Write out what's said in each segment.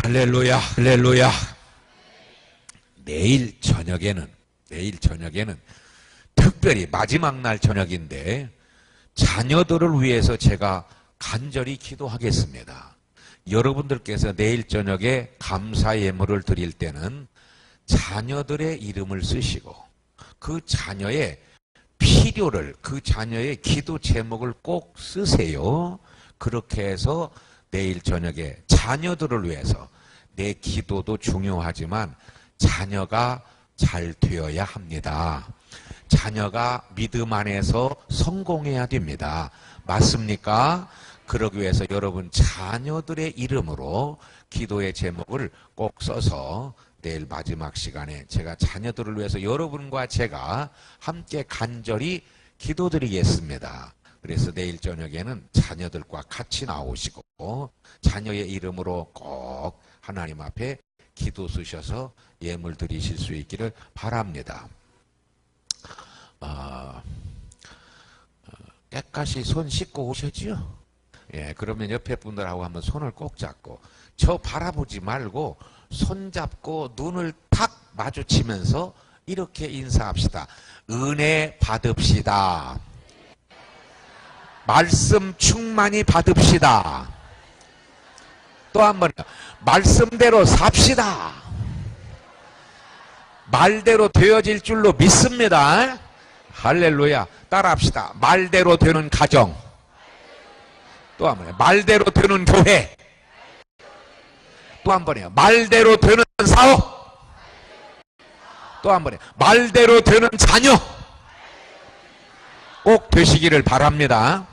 할렐루야, 할렐루야. 내일 저녁에는 특별히 마지막 날 저녁인데 자녀들을 위해서 제가 간절히 기도하겠습니다. 여러분들께서 내일 저녁에 감사 예물을 드릴 때는 자녀들의 이름을 쓰시고 그 자녀의 필요를, 그 자녀의 기도 제목을 꼭 쓰세요. 그렇게 해서 내일 저녁에 자녀들을 위해서, 내 기도도 중요하지만 자녀가 잘 되어야 합니다. 자녀가 믿음 안에서 성공해야 됩니다. 맞습니까? 그러기 위해서 여러분 자녀들의 이름으로 기도의 제목을 꼭 써서 내일 마지막 시간에 제가 자녀들을 위해서 여러분과 제가 함께 간절히 기도드리겠습니다. 그래서 내일 저녁에는 자녀들과 같이 나오시고 자녀의 이름으로 꼭 하나님 앞에 기도 쓰셔서 예물 드리실 수 있기를 바랍니다. 깨끗이 손 씻고 오셨지요? 예, 그러면 옆에 분들하고 한번 손을 꼭 잡고 저 바라보지 말고 손 잡고 눈을 탁 마주치면서 이렇게 인사합시다. 은혜 받읍시다. 말씀 충만히 받읍시다. 또 한 번 말씀대로 삽시다. 말대로 되어질 줄로 믿습니다. 할렐루야. 따라합시다. 말대로 되는 가정. 또 한 번에 말대로 되는 교회. 또 한 번에요. 말대로 되는 사업. 또 한 번에 말대로 되는 자녀. 꼭 되시기를 바랍니다.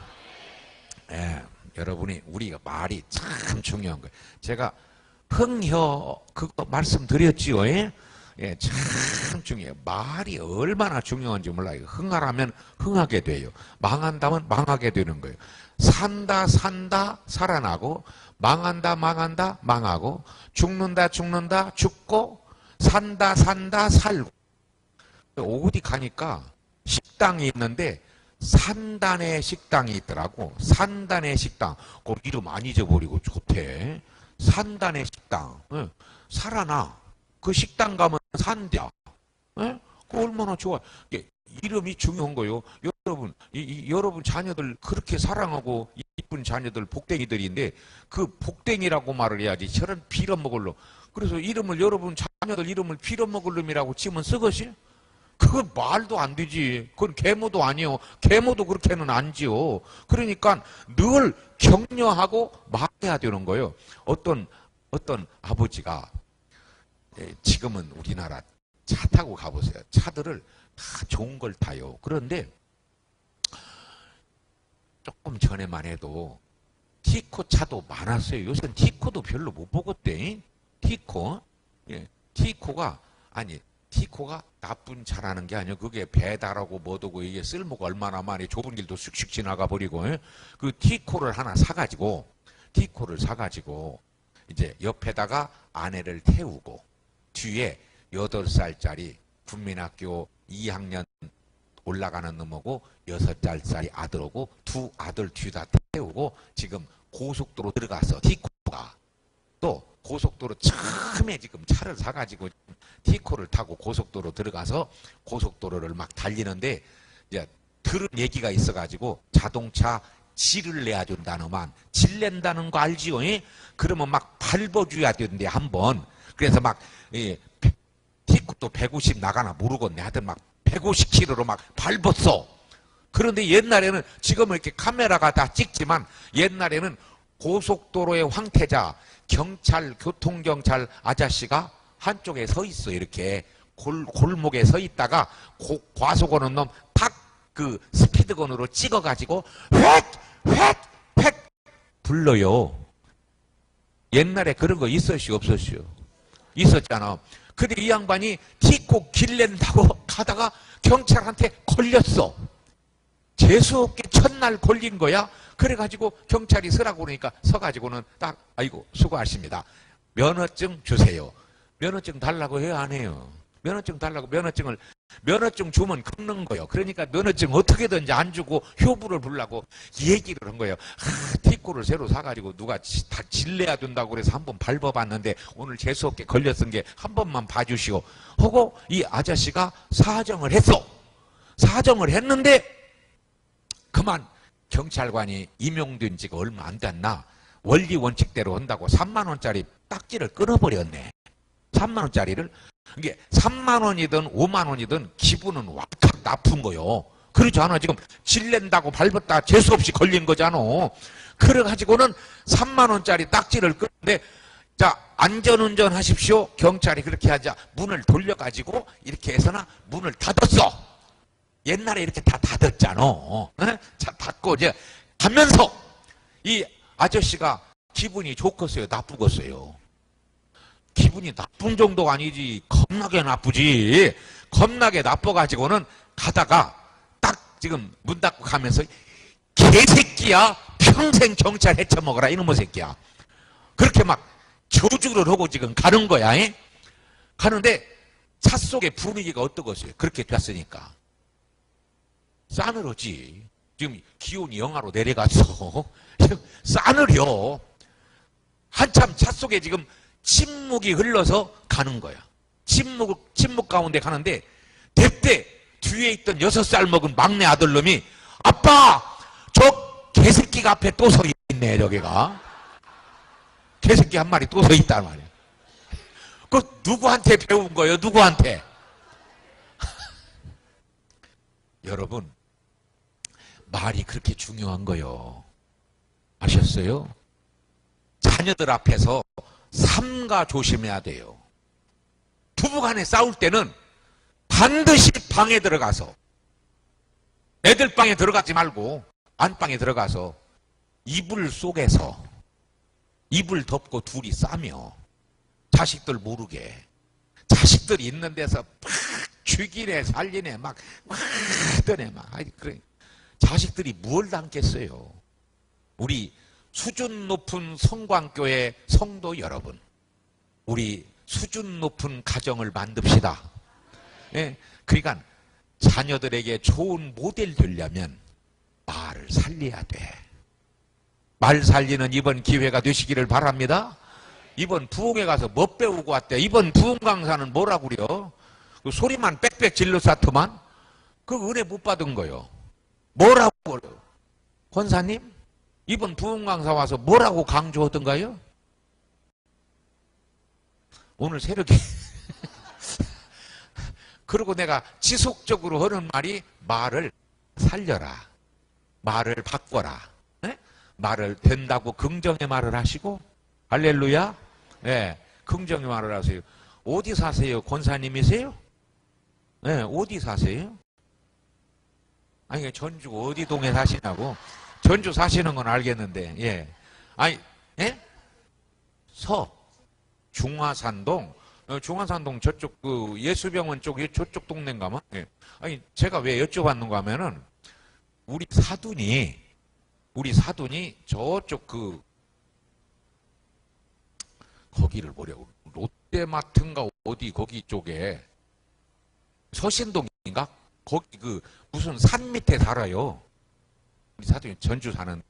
예, 여러분이 우리가 말이 참 중요한 거예요. 제가 흥혀 그거 말씀드렸지요. 예? 예, 참 중요해요. 말이 얼마나 중요한지 몰라요. 흥하라면 흥하게 돼요. 망한다면 망하게 되는 거예요. 산다 살아나고, 망한다 망하고, 죽는다 죽고, 산다 살고. 어디 가니까 식당이 있는데 산단의 식당이 있더라고. 산단의 식당. 그 이름 안 잊어버리고 좋대. 산단의 식당. 살아나. 그 식당 가면 산다. 그 얼마나 좋아. 이름이 중요한 거요. 여러분, 여러분 자녀들 그렇게 사랑하고 이쁜 자녀들 복댕이들인데 그 복댕이라고 말을 해야지. 저런 빌어먹을 놈. 그래서 이름을 여러분 자녀들 이름을 빌어먹을 놈이라고 치면 쓰것이? 그건 말도 안 되지. 그건 계모도 아니요. 계모도 그렇게는 안 지요. 그러니까 늘 격려하고 말해야 되는 거예요. 어떤 아버지가 지금은 우리나라 차 타고 가보세요. 차들을 다 좋은 걸 타요. 그런데 조금 전에만 해도 티코 차도 많았어요. 요새는 티코도 별로 못 보겠대. 티코. 예, 티코가 나쁜 차라는 게 아니에요. 그게 배달하고 뭐도고 이게 쓸모가 얼마나 많이 좁은 길도 쑥쑥 지나가 버리고. 그 티코를 하나 사가지고 이제 옆에다가 아내를 태우고 뒤에 8살짜리 국민학교 2학년 올라가는 놈하고 6살짜리 아들하고 두 아들 뒤다 태우고 지금 고속도로 들어가서 티코가 또 고속도로 처음에 지금 차를 사가지고 티코를 타고 고속도로 들어가서 고속도로를 막 달리는데 이제 들은 얘기가 있어가지고 자동차 질을 내야 된다는만 질 낸다는 거 알지요? 그러면 막 밟아줘야 되는데 한번 그래서 막 티코도 150 나가나 모르겠네. 하여튼 막 150km로 막 밟았어. 그런데 옛날에는 지금은 이렇게 카메라가 다 찍지만 옛날에는 고속도로의 황태자 경찰, 교통경찰 아저씨가 한쪽에 서 있어. 이렇게 골목에 서 있다가 과속 오는 놈 탁 그 스피드건으로 찍어가지고 획 불러요. 옛날에 그런 거 있었시오 없었시오? 있었잖아. 근데 이 양반이 티코 길 낸다고 가다가 경찰한테 걸렸어. 재수없게 첫날 걸린 거야. 그래가지고 경찰이 서라고 그러니까 서가지고는 딱 아이고 수고하십니다. 면허증 주세요. 면허증 달라고 해요 안 해요? 면허증 달라고 면허증을 면허증 주면 긁는 거예요. 그러니까 면허증 어떻게든지 안 주고 효부를 부르려고 얘기를 한 거예요. 티코를 새로 사가지고 누가 다 질내야 된다고 그래서 한번 밟아봤는데 오늘 재수없게 걸렸은 게 한 번만 봐주시오 하고 이 아저씨가 사정을 했어. 사정을 했는데 그만 경찰관이 임용된 지가 얼마 안 됐나 원리 원칙대로 한다고 3만 원짜리 딱지를 끊어버렸네. 3만 원짜리를. 이게 3만 원이든 5만 원이든 기분은 왁탁 나쁜 거요. 그렇지 않아. 지금 질낸다고 밟았다 재수없이 걸린 거잖아. 그래가지고는 3만 원짜리 딱지를 끊는데 자 안전운전 하십시오. 경찰이 그렇게 하자 문을 돌려가지고 이렇게 해서나 문을 닫았어. 옛날에 이렇게 다 닫았잖아. 자 닫고 이제 가면서 이 아저씨가 기분이 좋겠어요? 나쁘겠어요? 기분이 나쁜 정도가 아니지. 겁나게 나쁘지. 겁나게 나빠가지고는 가다가 딱 지금 문 닫고 가면서 개새끼야 평생 경찰 헤쳐먹어라 이놈의 새끼야. 그렇게 막 저주를 하고 지금 가는 거야. 가는데 차 속의 분위기가 어떠겠어요? 그렇게 됐으니까. 싸늘하지. 지금 기온이 영하로 내려가서 싸늘려. 한참 차 속에 지금 침묵이 흘러서 가는 거야. 침묵 가운데 가는데 대때 뒤에 있던 6살 먹은 막내 아들놈이 아빠 저 개새끼가 앞에 또 서 있네. 저기가 개새끼 한 마리 또 서 있단 말이야. 그 누구한테 배운 거예요? 누구한테? 여러분 말이 그렇게 중요한 거요. 아셨어요? 자녀들 앞에서 삼가 조심해야 돼요. 부부간에 싸울 때는 반드시 방에 들어가서 애들 방에 들어가지 말고 안방에 들어가서 이불 속에서 이불 덮고 둘이 싸며 자식들 모르게 자식들이 있는 데서 막 죽이네 살리네 막 하더네 막 그래. 자식들이 뭘 담겠어요. 우리 수준 높은 성광교회 성도 여러분, 우리 수준 높은 가정을 만듭시다. 예, 그러니까 자녀들에게 좋은 모델 되려면 말을 살려야 돼. 말 살리는 이번 기회가 되시기를 바랍니다. 이번 부흥회 가서 뭐 배우고 왔대? 이번 부흥 강사는 뭐라고 그래요? 그 소리만 빽빽 질러쌌더만 그 은혜 못 받은 거요. 뭐라고 그래요? 권사님? 이번 부흥 강사 와서 뭐라고 강조하던가요? 오늘 새벽에 그리고 내가 지속적으로 하는 말이 말을 살려라. 말을 바꿔라. 네? 말을 된다고 긍정의 말을 하시고 할렐루야. 네, 긍정의 말을 하세요. 어디 사세요? 권사님이세요? 네, 어디 사세요? 아니 전주 어디 동에 사시냐고. 전주 사시는 건 알겠는데, 예. 아니, 예? 중화산동. 중화산동 저쪽 그 예수병원 쪽 저쪽 동네인가만? 예. 아니, 제가 왜 여쭤봤는가 하면은, 우리 사돈이 저쪽 거기를 뭐냐고. 롯데마트인가 어디 거기 쪽에, 서신동인가? 거기 무슨 산 밑에 살아요. 우리 사돈이 전주 사는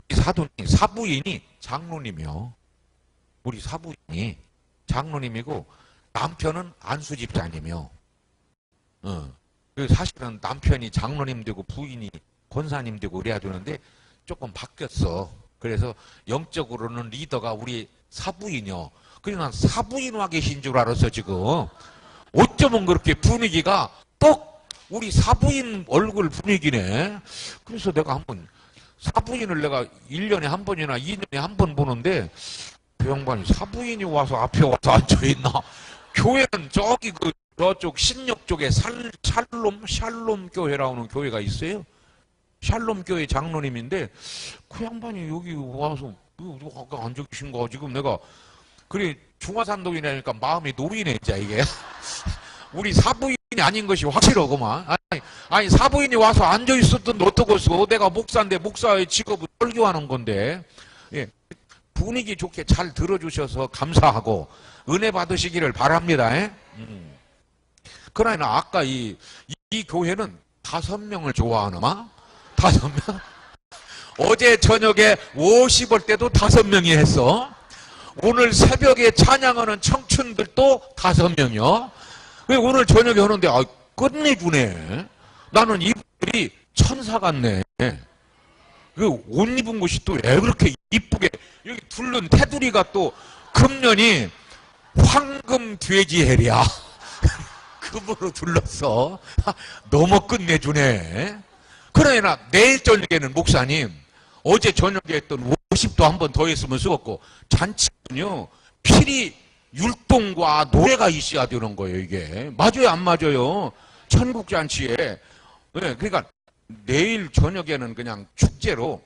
우리 사돈이 사부인이 장로님이요. 우리 사부인이 장로님이고 남편은 안수 집사님이요. 사실은 남편이 장로님 되고 부인이 권사님 되고 그래야 되는데 조금 바뀌었어. 그래서 영적으로는 리더가 우리 사부인이요. 그래서 난 사부인 와 계신 줄 알았어 지금. 어쩌면 그렇게 분위기가 똑 우리 사부인 얼굴 분위기네. 그래서 내가 한번 사부인을 내가 1년에 한 번이나 2년에 한 번 보는데 그 양반이 사부인이 와서 앞에 와서 앉아있나. 교회는 저기 저쪽 신역 쪽에 샬롬 교회라는 교회가 있어요. 샬롬 교회 장로님인데 그 양반이 여기 와서 아까 앉아 계신 거 지금 내가 그래 중화산동이라니까 마음이 놓이네 진짜 이게. 우리 사부인이 아닌 것이 확실하구만. 아니 사부인이 와서 앉아 있었던 어떡했어. 내가 목사인데 목사의 직업을 설교하는 건데. 예, 분위기 좋게 잘 들어주셔서 감사하고 은혜 받으시기를 바랍니다. 그러나 아까 이 교회는 5명을 좋아하는마? 5명? 어제 저녁에 50올 때도 5명이 했어. 오늘 새벽에 찬양하는 청춘들도 5명이요. 오늘 저녁에 하는데 끝내주네. 나는 이분들이 천사 같네. 옷 입은 곳이 또 왜 그렇게 이쁘게, 여기 둘른 테두리가 또 금년이 황금 돼지 해리야. 금으로 둘렀어. 너무 끝내주네. 그러나 내일 저녁에는 목사님, 어제 저녁에 했던 50도 한 번 더 했으면 쓰겠고, 잔치는요, 필히 율동과 노래가 있어야 되는 거예요, 이게. 맞아요, 안 맞아요? 천국잔치에. 네, 그러니까 내일 저녁에는 그냥 축제로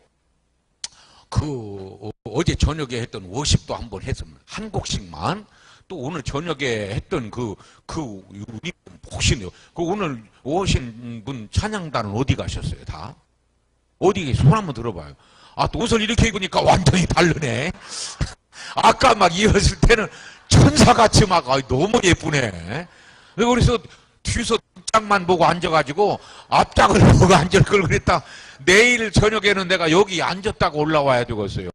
어제 저녁에 했던 50도 한 번 했으면 한 곡씩만, 또 오늘 저녁에 했던 우리 혹시요. 오늘 오신 분 찬양단은 어디 가셨어요, 다? 어디 손 한번 들어봐요. 또 옷을 이렇게 입으니까 완전히 다르네. 아까 막 입었을 때는 천사같이 막 너무 예쁘네. 그래서 뒤에서 짝만 보고 앉아가지고 앞짝을 보고 앉을 걸 그랬다. 내일 저녁에는 내가 여기 앉았다가 올라와야 되겠어요.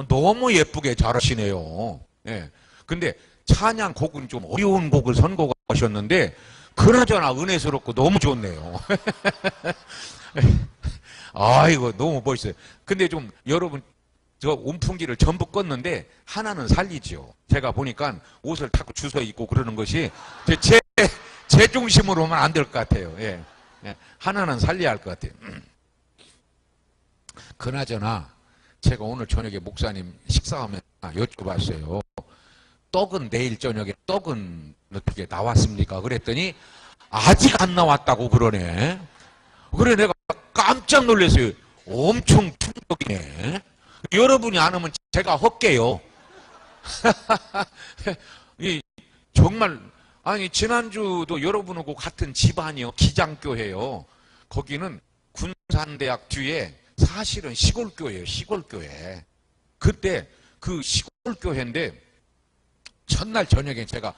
너무 예쁘게 잘하시네요. 예. 근데 찬양 곡은 좀 어려운 곡을 선곡하셨는데 그나저나 은혜스럽고 너무 좋네요. 아이고 너무 멋있어요. 근데 좀 여러분 저 온풍기를 전부 껐는데 하나는 살리죠. 제가 보니까 옷을 타고 주워 입고 그러는 것이 제 중심으로만 안 될 것 같아요. 예. 예. 하나는 살려야 할 것 같아요. 그나저나 제가 오늘 저녁에 목사님 식사하면 여쭤봤어요. 떡은 내일 저녁에 떡은 어떻게 나왔습니까? 그랬더니 아직 안 나왔다고 그러네. 그래 내가 깜짝 놀랐어요. 엄청 충격이네. 여러분이 안 오면 제가 할게요. 정말 지난주도 여러분하고 같은 집안이요. 기장교회요. 거기는 군산대학 뒤에 사실은 시골교회예요. 시골교회. 그때 그 시골교회인데 첫날 저녁에 제가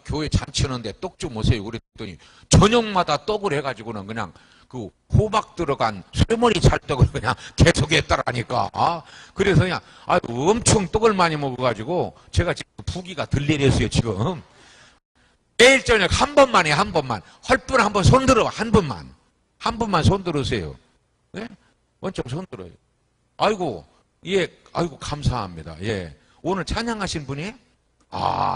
교회 잔치하는데 떡 좀 오세요. 그랬더니 저녁마다 떡을 해가지고는 그냥 그 호박 들어간 쇠머리 찰떡을 그냥 계속 했다라니까. 그래서 그냥 엄청 떡을 많이 먹어가지고 제가 지금 부기가 들리랬어요 지금. 내일 저녁 한 번만 해. 한 번만. 헐분 한 번 손 들어. 한 번만. 한 번만 손 들으세요. 네? 먼저 손 들어요. 아이고 감사합니다. 예. 오늘 찬양하신 분이?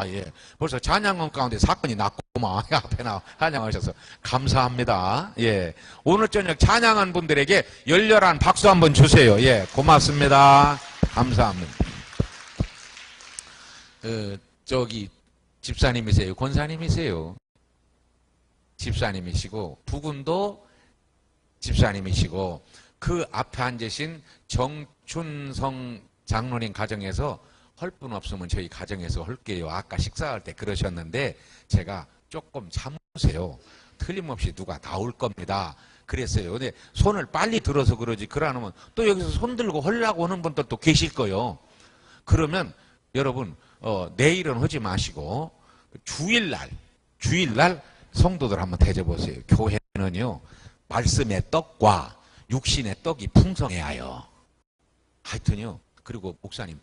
예. 벌써 찬양원 가운데 사건이 났구만. 앞에 찬양하셔서 감사합니다. 예. 오늘 저녁 찬양한 분들에게 열렬한 박수 한번 주세요. 예. 고맙습니다. 감사합니다. 저기 집사님이세요? 권사님이세요? 집사님이시고 부군도 집사님이시고 그 앞에 앉으신 정춘성 장로님 가정에서 할 분 없으면 저희 가정에서 할게요. 아까 식사할 때 그러셨는데 제가 조금 참으세요. 틀림없이 누가 나올 겁니다. 그랬어요. 근데 손을 빨리 들어서 그러지 그러면 또 여기서 손 들고 하려고 하는 분들도 계실 거예요. 그러면 여러분 내일은 하지 마시고 주일날 성도들 한번 대접보세요. 교회는요 말씀의 떡과 육신의 떡이 풍성해야 해요. 하여튼요. 그리고 목사님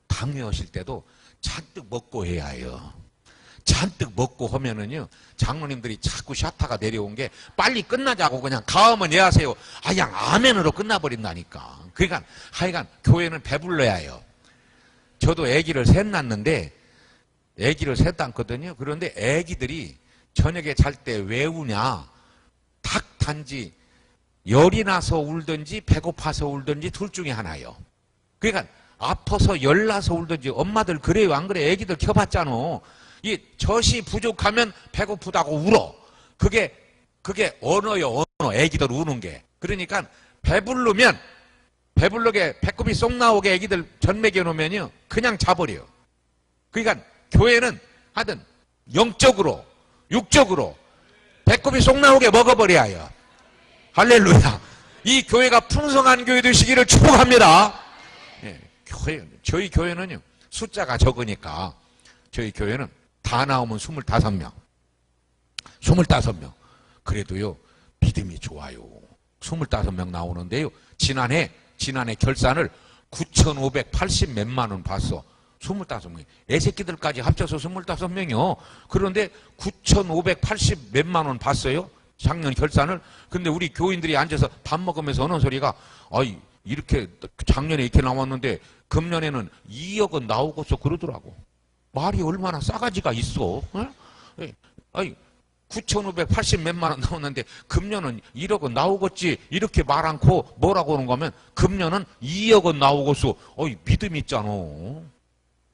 당뇨하실 때도 잔뜩 먹고 해야 해요. 잔뜩 먹고 하면은요 장로님들이 자꾸 샤타가 내려온 게 빨리 끝나자고 그냥 가음은 해하세요. 그냥 아멘으로 끝나버린다니까. 그러니까 하여간 교회는 배불러야 해요. 저도 아기를 셋 낳았는데 아기를 셋 낳거든요. 그런데 아기들이 저녁에 잘 때 왜 우냐? 단지 열이 나서 울든지 배고파서 울든지 둘 중에 하나예요. 그러니까 아파서 열나서 울든지 엄마들 그래요. 안 그래? 아기들 켜봤잖아. 이 젖이 부족하면 배고프다고 울어. 그게 언어요. 언어. 아기들 우는 게. 그러니까 배부르게 배꼽이 쏙 나오게 아기들 전 먹여놓으면요 그냥 자버려요. 그러니까 교회는 하여튼 영적으로 육적으로 배꼽이 쏙 나오게 먹어버려야 해요. 할렐루야. 이 교회가 풍성한 교회 되시기를 축복합니다. 예, 저희 교회는요 숫자가 적으니까 저희 교회는 다 나오면 25명. 25명. 그래도요, 믿음이 좋아요. 25명 나오는데요. 지난해 결산을 9,580 몇만 원 봤어. 25명. 애새끼들까지 합쳐서 25명이요. 그런데 9,580 몇만 원 봤어요. 작년 결산을. 근데 우리 교인들이 앉아서 밥 먹으면서 하는 소리가, 아이, 이렇게, 작년에 이렇게 나왔는데, 금년에는 2억은 나오고서 그러더라고. 말이 얼마나 싸가지가 있어. 아이, 9,580 몇만 원 나왔는데, 금년은 1억은 나오겠지. 이렇게 말 않고 뭐라고 하는 거면, 금년은 2억은 나오고서, 어이, 믿음 있잖아.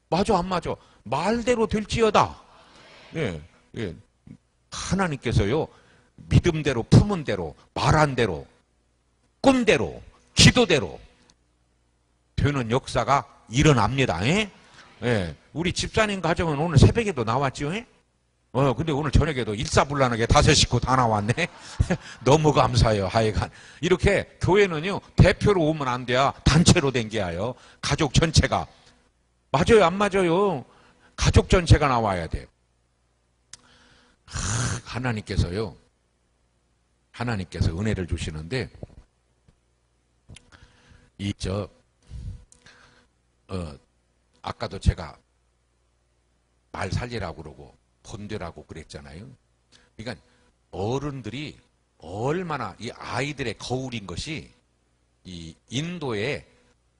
맞아, 안 맞아? 말대로 될지어다. 예, 예. 하나님께서요, 믿음대로, 품은 대로, 말한 대로, 꿈대로, 기도대로 되는 역사가 일어납니다. 예? 예. 우리 집사님 가정은 오늘 새벽에도 나왔죠. 예? 근데 오늘 저녁에도 일사불란하게 5 식구 다 나왔네. 너무 감사해요. 하여간 이렇게 교회는요, 대표로 오면 안 돼야 단체로 댕겨요. 가족 전체가. 맞아요, 안 맞아요? 가족 전체가 나와야 돼요. 하나님께서 은혜를 주시는데, 아까도 제가 말 살리라고 그러고, 본되라고 그랬잖아요. 그러니까 어른들이 얼마나 이 아이들의 거울인 것이, 이 인도의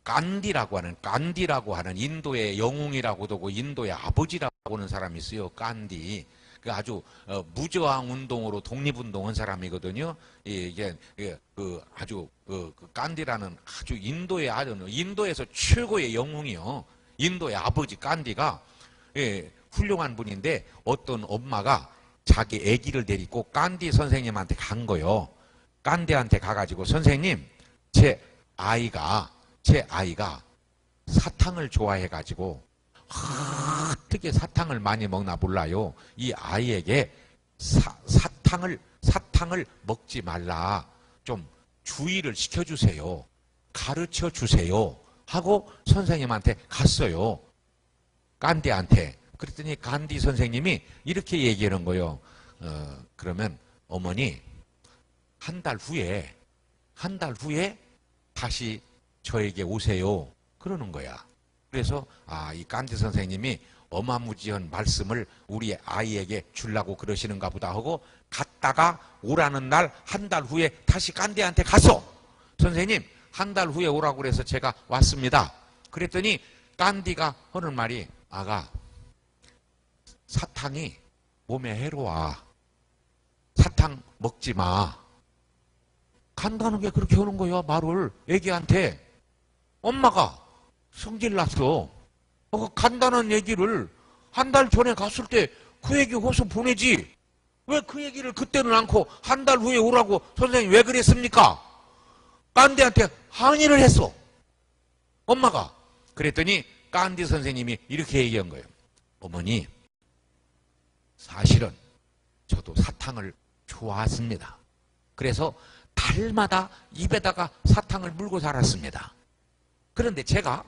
간디라고 하는 인도의 영웅이라고도 하고 인도의 아버지라고 하는 사람이 있어요. 간디. 그 아주 무저항 운동으로 독립운동한 사람이거든요. 이게 아주 간디라는 아주 인도에서 최고의 영웅이요. 인도의 아버지 간디가 훌륭한 분인데, 어떤 엄마가 자기 아기를 데리고 간디 선생님한테 간 거요. 간디한테 가가지고, 선생님, 제 아이가 사탕을 좋아해가지고, 어떻게 사탕을 많이 먹나 몰라요. 이 아이에게 사탕을 먹지 말라, 좀 주의를 시켜주세요. 가르쳐 주세요. 하고 선생님한테 갔어요. 간디한테. 그랬더니 간디 선생님이 이렇게 얘기하는 거예요. 그러면 어머니, 한 달 후에 다시 저에게 오세요. 그러는 거야. 그래서 이 간디 선생님이 어마무지한 말씀을 우리 아이에게 주려고 그러시는가 보다 하고, 갔다가 오라는 날 한 달 후에 다시 간디한테 가서, 선생님, 한 달 후에 오라고 그래서 제가 왔습니다. 그랬더니 간디가 하는 말이, 아가, 사탕이 몸에 해로워. 사탕 먹지 마. 간다는 게 그렇게 하는 거야, 말을 애기한테. 엄마가 성질났어. 간다는 얘기를 한 달 전에 갔을 때 그 얘기 호소 보내지. 왜 그 얘기를 그때는 않고 한 달 후에 오라고 선생님 왜 그랬습니까? 간디한테 항의를 했어. 엄마가. 그랬더니 간디 선생님이 이렇게 얘기한 거예요. 어머니, 사실은 저도 사탕을 좋아했습니다. 그래서 달마다 입에다가 사탕을 물고 살았습니다. 그런데 제가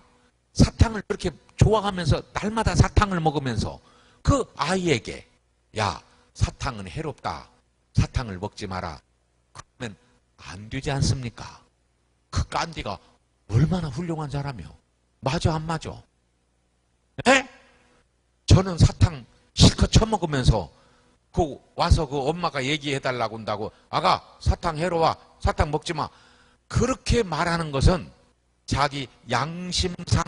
사탕을 그렇게 좋아하면서 날마다 사탕을 먹으면서 그 아이에게, 야, 사탕은 해롭다. 사탕을 먹지 마라. 그러면 안 되지 않습니까? 그 간디가 얼마나 훌륭한 사람이요. 맞아, 안 맞아? 에? 저는 사탕 실컷 처먹으면서 와서 그 엄마가 얘기해달라고 한다고, 아가, 사탕 해로워. 사탕 먹지 마. 그렇게 말하는 것은 자기 양심상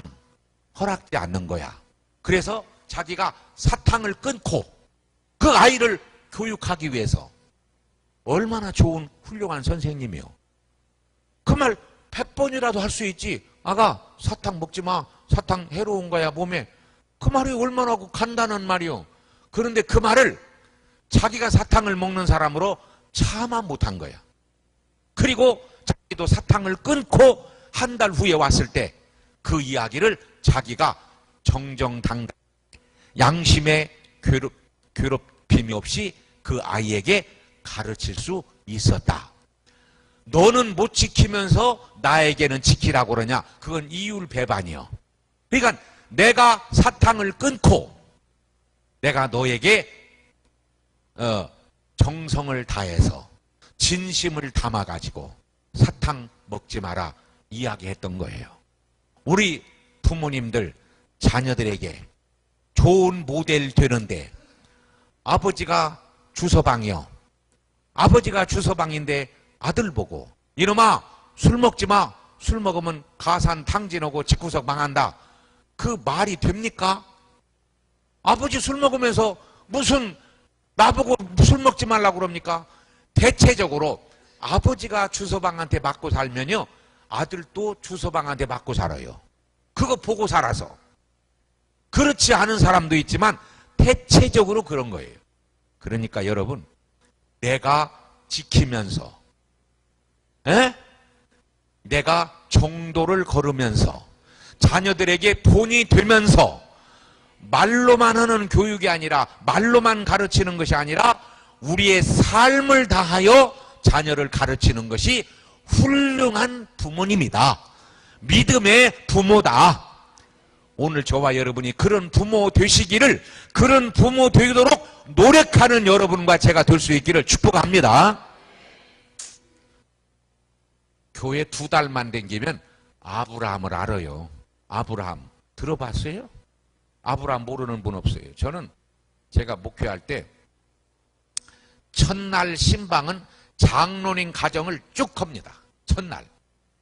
허락되지 않는 거야. 그래서 자기가 사탕을 끊고 그 아이를 교육하기 위해서 얼마나 좋은 훌륭한 선생님이요. 그 말 100번이라도 할 수 있지. 아가, 사탕 먹지 마. 사탕 해로운 거야, 몸에. 그 말이 얼마나 간단한 말이요. 그런데 그 말을 자기가 사탕을 먹는 사람으로 차마 못한 거야. 그리고 자기도 사탕을 끊고 한 달 후에 왔을 때 그 이야기를 자기가 정정당당 양심의 괴롭힘이 없이 그 아이에게 가르칠 수 있었다. 너는 못 지키면서 나에게는 지키라고 그러냐? 그건 이율배반이요. 그러니까 내가 사탕을 끊고 내가 너에게 정성을 다해서 진심을 담아가지고 사탕 먹지 마라 이야기했던 거예요. 우리 부모님들 자녀들에게 좋은 모델 되는데 아버지가 주서방이요. 아버지가 주서방인데 아들 보고 이놈아 술 먹지 마. 술 먹으면 가산 탕진하고 집구석 망한다. 그 말이 됩니까? 아버지 술 먹으면서 무슨 나보고 술 먹지 말라고 그럽니까? 대체적으로 아버지가 주서방한테 맞고 살면요 아들도 주서방한테 맞고 살아요. 그거 보고 살아서. 그렇지 않은 사람도 있지만 대체적으로 그런 거예요. 그러니까 여러분 내가 지키면서 내가 정도를 걸으면서 자녀들에게 본이 되면서 말로만 하는 교육이 아니라 말로만 가르치는 것이 아니라 우리의 삶을 다하여 자녀를 가르치는 것이 훌륭한 부모님이다. 믿음의 부모다. 오늘 저와 여러분이 그런 부모 되시기를, 그런 부모 되도록 노력하는 여러분과 제가 될 수 있기를 축복합니다. 교회 2달만 댕기면 아브라함을 알아요. 아브라함 들어봤어요? 아브라함 모르는 분 없어요. 저는 제가 목회할 때 첫날 신방은 장로님 가정을 쭉 합니다. 첫날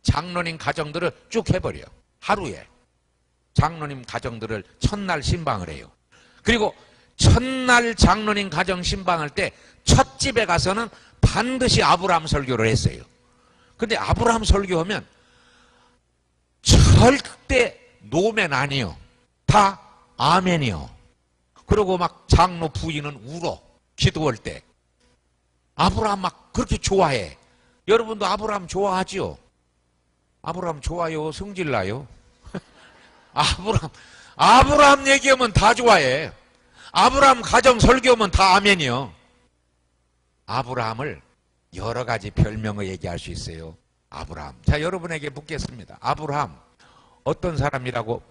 장로님 가정들을 쭉 해버려요. 하루에 장로님 가정들을 첫날 신방을 해요. 그리고 첫날 장로님 가정 신방할 때 첫 집에 가서는 반드시 아브라함 설교를 했어요. 근데 아브라함 설교하면 절대 노멘 아니요. 다 아멘이요. 그리고 막 장로 부인은 울어. 기도할 때. 아브라함 막 그렇게 좋아해. 여러분도 아브라함 좋아하지요? 아브라함 좋아요? 성질나요? 아브라함 얘기하면 다 좋아해. 아브라함 가정 설교하면 다 아멘이요. 아브라함을 여러 가지 별명을 얘기할 수 있어요. 아브라함. 자, 여러분에게 묻겠습니다. 아브라함 어떤 사람이라고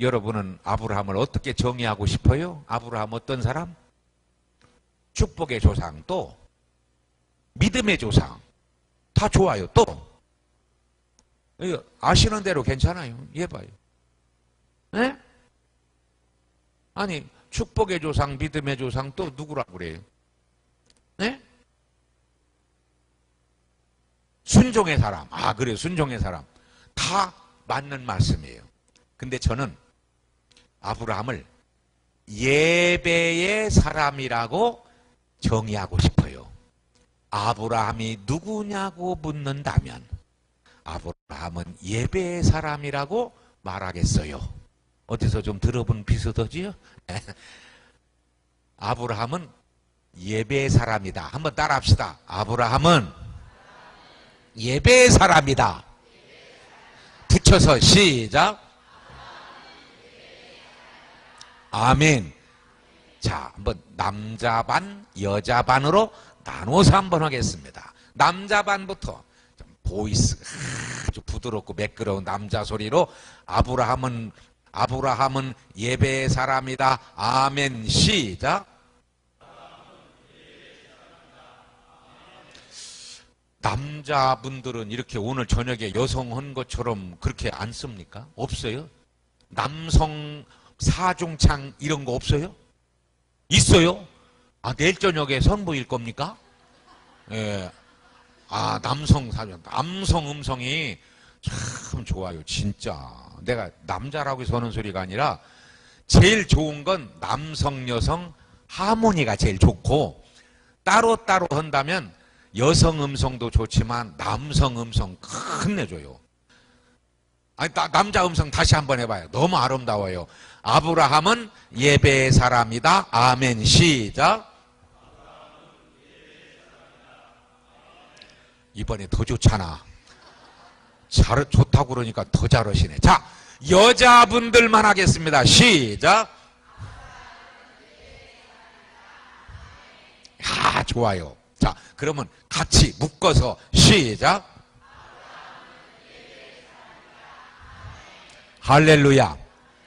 여러분은 아브라함을 어떻게 정의하고 싶어요? 아브라함 어떤 사람? 축복의 조상, 또 믿음의 조상. 다 좋아요. 또 아시는 대로 괜찮아요. 예 봐요. 네? 아니 축복의 조상, 믿음의 조상 또 누구라고 그래요? 네? 순종의 사람. 아 그래요. 순종의 사람. 다 맞는 말씀이에요. 근데 저는 아브라함을 예배의 사람이라고 정의하고 싶어요. 아브라함이 누구냐고 묻는다면 아브라함은 예배의 사람이라고 말하겠어요. 어디서 좀 들어본 비슷하지요? 아브라함은 예배의 사람이다. 한번 따라합시다. 아브라함은 예배의 사람이다. 붙여서 시작. 아멘. 자, 한번 남자 반, 여자 반으로 나눠서 한번 하겠습니다. 남자 반부터 보이스 아주 부드럽고 매끄러운 남자 소리로 아브라함은 예배의 사람이다. 아멘. 시작. 남자분들은 이렇게 오늘 저녁에 여성 한 것처럼 그렇게 안 씁니까? 없어요? 남성 사중창 이런 거 없어요? 있어요? 아, 내일 저녁에 선보일 겁니까? 예. 아, 남성 사중, 남성 음성이 참 좋아요. 진짜. 내가 남자라고 해서 하는 소리가 아니라 제일 좋은 건 남성, 여성 하모니가 제일 좋고 따로따로 한다면 여성 음성도 좋지만 남성 음성 끝내줘요. 아니, 남자 음성 다시 한번 해봐요. 너무 아름다워요. 아브라함은 예배의 사람이다. 아멘. 시작. 이번에 더 좋잖아. 좋다고 그러니까 더 잘하시네. 자, 여자분들만 하겠습니다. 시작. 아, 좋아요. 자, 그러면 같이 묶어서 시작. 할렐루야.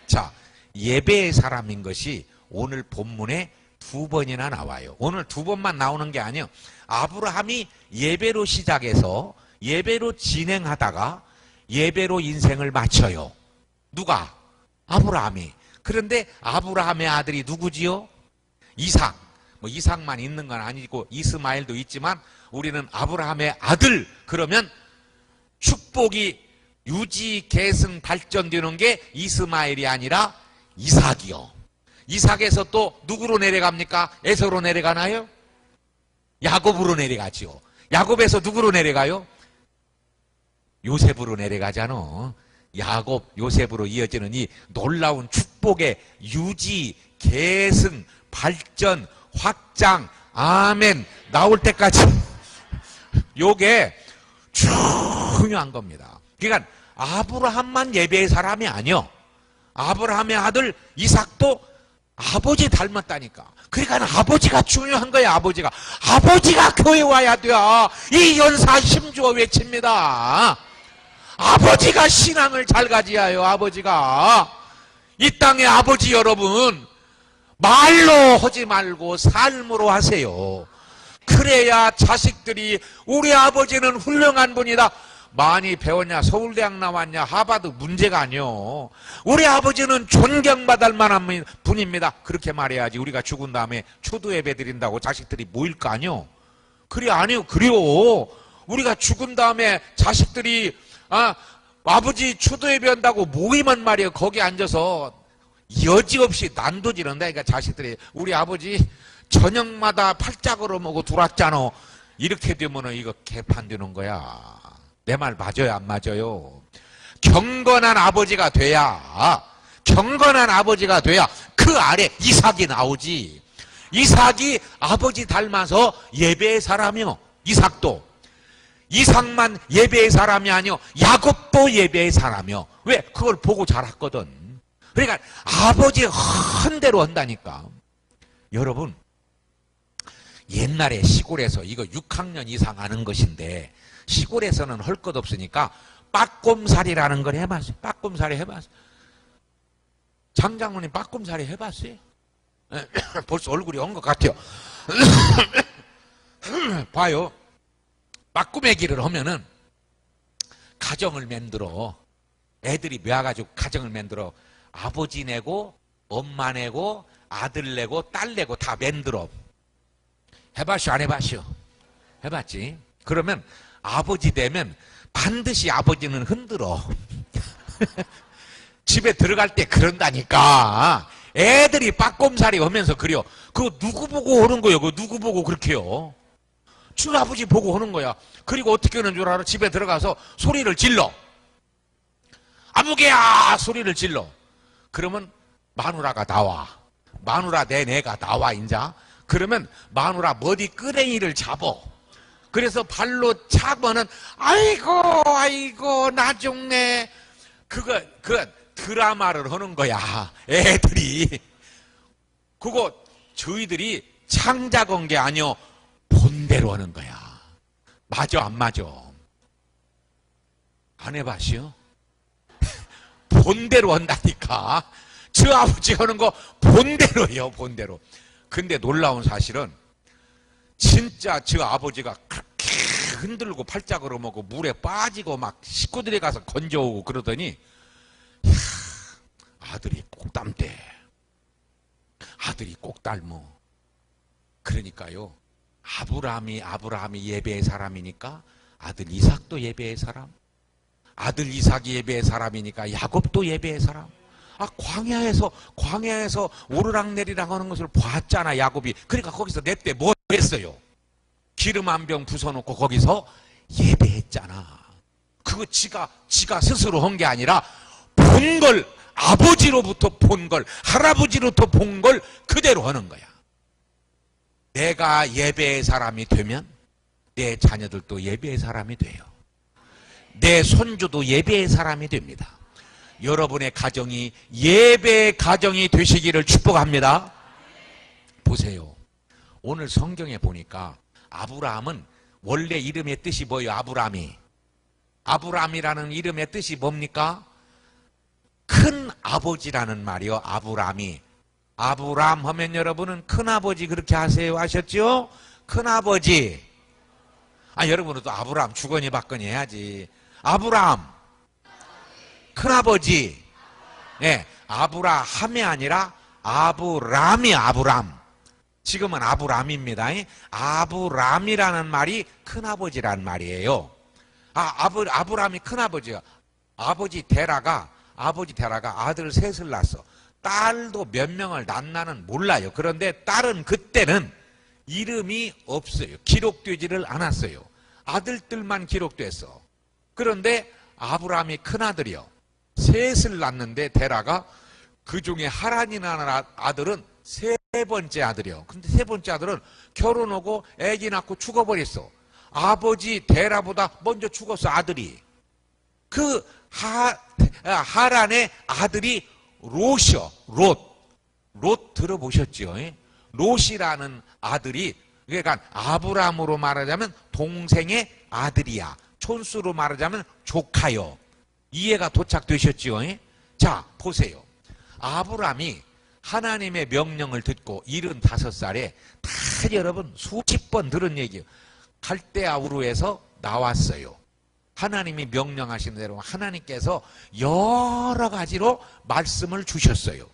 자, 예배의 사람인 것이 오늘 본문의 두 번이나 나와요. 오늘 두 번만 나오는 게 아니에요. 아브라함이 예배로 시작해서 예배로 진행하다가 예배로 인생을 마쳐요. 누가? 아브라함이. 그런데 아브라함의 아들이 누구지요? 이삭. 뭐 이삭만 있는 건 아니고 이스마엘도 있지만 우리는 아브라함의 아들 그러면 축복이 유지 계승 발전되는 게 이스마엘이 아니라 이삭이요. 이삭에서 또 누구로 내려갑니까? 에서로 내려가나요? 야곱으로 내려가지요. 야곱에서 누구로 내려가요? 요셉으로 내려가잖아. 야곱, 요셉으로 이어지는 이 놀라운 축복의 유지, 계승, 발전, 확장, 아멘 나올 때까지 요게 중요한 겁니다. 그러니까 아브라함만 예배의 사람이 아니요. 아브라함의 아들 이삭도 아버지 닮았다니까. 그러니까 아버지가 중요한 거야. 아버지가 교회 와야 돼요. 이 연사 심주어 외칩니다. 아버지가 신앙을 잘 가지야요. 아버지가 이 땅의 아버지 여러분 말로 하지 말고 삶으로 하세요. 그래야 자식들이 우리 아버지는 훌륭한 분이다. 많이 배웠냐? 서울대학 나왔냐? 하버드 문제가 아니요. 우리 아버지는 존경받을 만한 분입니다. 그렇게 말해야지. 우리가 죽은 다음에 초도 예배 드린다고 자식들이 모일 거 아니요. 그래 아니요. 그래요. 우리가 죽은 다음에 자식들이 아버지 초도 예배 한다고 모이면 말이에요. 거기 앉아서 여지없이 난도질한다. 그러니까 자식들이 우리 아버지 저녁마다 팔짝으로 먹고 들어왔잖아. 이렇게 되면은 이거 개판되는 거야. 내 말 맞아요? 안 맞아요? 경건한 아버지가 돼야 그 아래 이삭이 나오지. 이삭이 아버지 닮아서 예배의 사람이요. 이삭만 예배의 사람이 아니요. 야곱도 예배의 사람이요. 왜? 그걸 보고 자랐거든. 그러니까 아버지 한 대로 한다니까. 여러분 옛날에 시골에서 이거 6학년 이상 하는 것인데 시골에서는 할 것 없으니까 빠꼼살이라는 걸 해봤어요. 빠꼼살이 해봤어요. 장장모님 빠꼼살이 해봤어요? 벌써 얼굴이 온 것 같아요. 봐요. 빠꾸매기를 하면은 가정을 만들어. 애들이 모여가지고 가정을 만들어. 아버지 내고 엄마 내고 아들 내고 딸 내고 다 만들어. 해봤쇼 안 해봤쇼? 해봤지? 그러면 아버지 되면 반드시 아버지는 흔들어. 집에 들어갈 때 그런다니까. 애들이 빠꼼살이 하면서 그래요. 그거 누구 보고 하는 거예요? 그거 누구 보고 그렇게 해요? 주 아버지 보고 하는 거야. 그리고 어떻게 하는 줄 알아? 집에 들어가서 소리를 질러. 아무개야 소리를 질러. 그러면 마누라가 나와. 마누라 내가 나와 인자. 그러면 마누라 머리 끄랭이를 잡어. 그래서 발로 차면은 아이고 나 죽네. 그거 드라마를 하는 거야. 애들이. 그거 저희들이 창작한 게 아니요. 본대로 하는 거야. 맞아 안 맞아? 안 해봤시오? 본대로 한다니까. 저 아버지 하는 거 본대로 해요. 본대로. 근데 놀라운 사실은 진짜 저 아버지가 그렇게 흔들고 팔짝으로 먹고 물에 빠지고 막 식구들이 가서 건져오고 그러더니 아들이 꼭 닮대. 아들이 꼭 닮어. 그러니까요. 아브라함이 예배의 사람이니까 아들 이삭도 예배의 사람. 아들 이삭이 예배의 사람이니까 야곱도 예배의 사람. 광야에서 오르락내리락 하는 것을 봤잖아, 야곱이. 그러니까 거기서 내 때 뭐 했어요? 기름 한 병 부숴놓고 거기서 예배했잖아. 그거 지가 스스로 한 게 아니라 본 걸, 아버지로부터 본 걸, 할아버지로부터 본 걸 그대로 하는 거야. 내가 예배의 사람이 되면 내 자녀들도 예배의 사람이 돼요. 내 손주도 예배의 사람이 됩니다. 여러분의 가정이 예배의 가정이 되시기를 축복합니다. 보세요. 오늘 성경에 보니까 아브라함은 원래 이름의 뜻이 뭐예요? 아브라함이라는 이름의 뜻이 뭡니까? 큰 아버지라는 말이요. 아브라함이 아브람 하면 여러분은 큰아버지 그렇게 하세요 하셨죠? 큰아버지. 여러분은 또 아브람 주거니 받거니 해야지. 아브람 큰아버지. 예, 아브라함이 아니라 아브람이 아브람. 지금은 아브람입니다. 아브람이라는 말이 큰아버지란 말이에요. 아브람이 큰아버지요. 아버지 데라가 아들 셋을 낳았어. 딸도 몇 명을 낳나는 몰라요. 그런데 딸은 그때는 이름이 없어요. 기록되지를 않았어요. 아들들만 기록됐어. 그런데 아브람이 큰아들이요. 셋을 낳는데 데라가 그 중에 하란이라는 아들은 세 번째 아들이요. 근데 세 번째 아들은 결혼하고 아기 낳고 죽어버렸어. 아버지 데라보다 먼저 죽었어, 아들이. 그 하란의 아들이 롯이요. 롯 들어보셨죠? 롯이라는 아들이, 그러니까 아브람으로 말하자면 동생의 아들이야. 촌수로 말하자면 조카요. 이해가 도착되셨죠? 자, 보세요. 아브람이 하나님의 명령을 듣고 75살에 다 여러분 수십 번 들은 얘기예요. 갈대아 우르에서 나왔어요. 하나님이 명령하신 대로 하나님께서 여러 가지로 말씀을 주셨어요.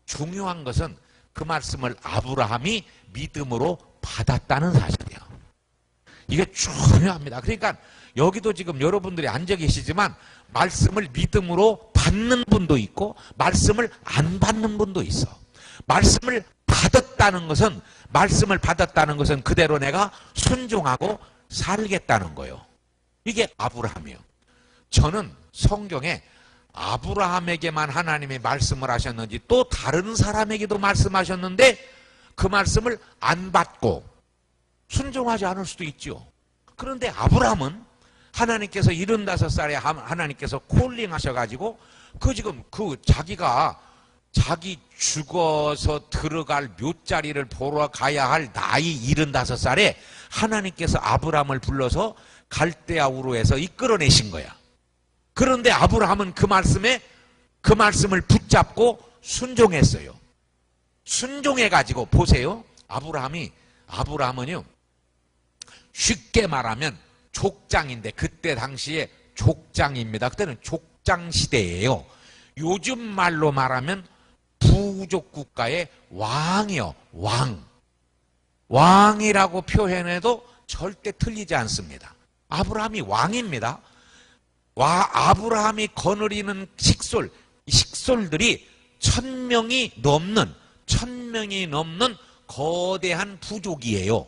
중요한 것은 그 말씀을 아브라함이 믿음으로 받았다는 사실이에요. 이게 중요합니다. 그러니까 여기도 지금 여러분들이 앉아 계시지만 말씀을 믿음으로 받는 분도 있고 말씀을 안 받는 분도 있어. 말씀을 받았다는 것은 그대로 내가 순종하고 살겠다는 거예요. 이게 아브라함이에요. 저는 성경에 아브라함에게만 하나님이 말씀을 하셨는지 또 다른 사람에게도 말씀하셨는데 그 말씀을 안 받고 순종하지 않을 수도 있죠. 그런데 아브라함은 하나님께서 75살에 하나님께서 콜링 하셔가지고 자기 죽어서 들어갈 묘자리를 보러 가야 할 나이 75살에 하나님께서 아브라함을 불러서 갈대아 우르에서 이끌어내신 거야. 그런데 아브라함은 그 말씀을 붙잡고 순종했어요. 순종해가지고 보세요. 아브라함은요 쉽게 말하면 족장인데 그때 당시에 족장입니다. 그때는 족장 시대예요. 요즘 말로 말하면 부족 국가의 왕이요. 왕이라고 표현해도 절대 틀리지 않습니다. 아브라함이 왕입니다. 아브라함이 거느리는 식솔들이 1000명이 넘는 거대한 부족이에요.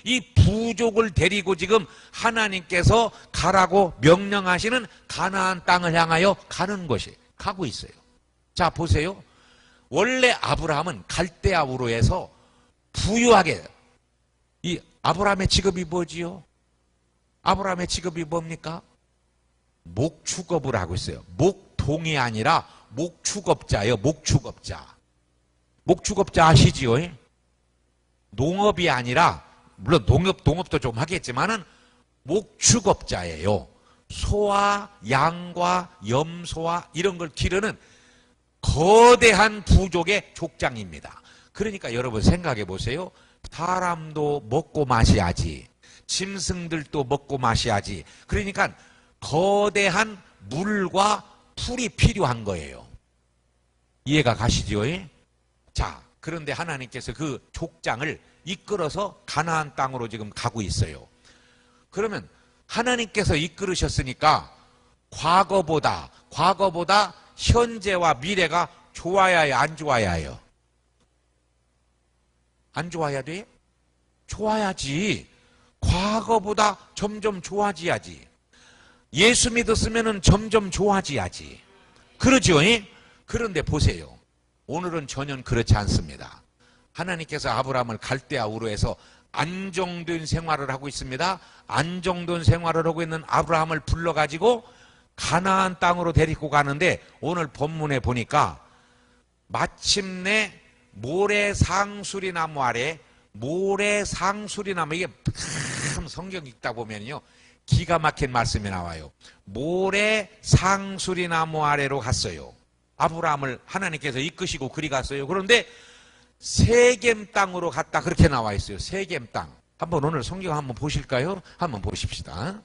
이 부족을 데리고 지금 하나님께서 가라고 명령하시는 가나안 땅을 향하여 가고 있어요. 자, 보세요. 원래 아브라함은 갈대아 우르에서 부유하게, 이 아브라함의 직업이 뭐지요? 아브라함의 직업이 뭡니까? 목축업을 하고 있어요. 목동이 아니라 목축업자예요. 목축업자 아시지요? 농업이 아니라, 물론 농업도 좀 하겠지만은 목축업자예요. 소와 양과 염소와 이런 걸 기르는 거대한 부족의 족장입니다. 그러니까 여러분 생각해 보세요. 사람도 먹고 마셔야지. 짐승들도 먹고 마셔야지. 그러니까 거대한 물과 풀이 필요한 거예요. 이해가 가시죠? 자, 그런데 하나님께서 그 족장을 이끌어서 가나안 땅으로 지금 가고 있어요. 그러면 하나님께서 이끌으셨으니까 과거보다 현재와 미래가 좋아야 해요, 안 좋아야 해요? 안 좋아야 돼? 좋아야지. 과거보다 점점 좋아져야지. 예수 믿었으면 점점 좋아져야지. 그러죠? 그런데 보세요. 오늘은 전혀 그렇지 않습니다. 하나님께서 아브라함을 갈대아 우르에서 안정된 생활을 하고 있습니다. 안정된 생활을 하고 있는 아브라함을 불러가지고 가나안 땅으로 데리고 가는데 오늘 본문에 보니까 마침내 모래상수리나무 아래, 모래상수리나무, 이게 참 성경 읽다 보면요 기가 막힌 말씀이 나와요. 모래상수리나무 아래로 갔어요. 아브라함을 하나님께서 이끄시고 그리 갔어요. 그런데 세겜 땅으로 갔다 그렇게 나와 있어요. 세겜 땅. 한번 오늘 성경 한번 보실까요? 한번 보십시다.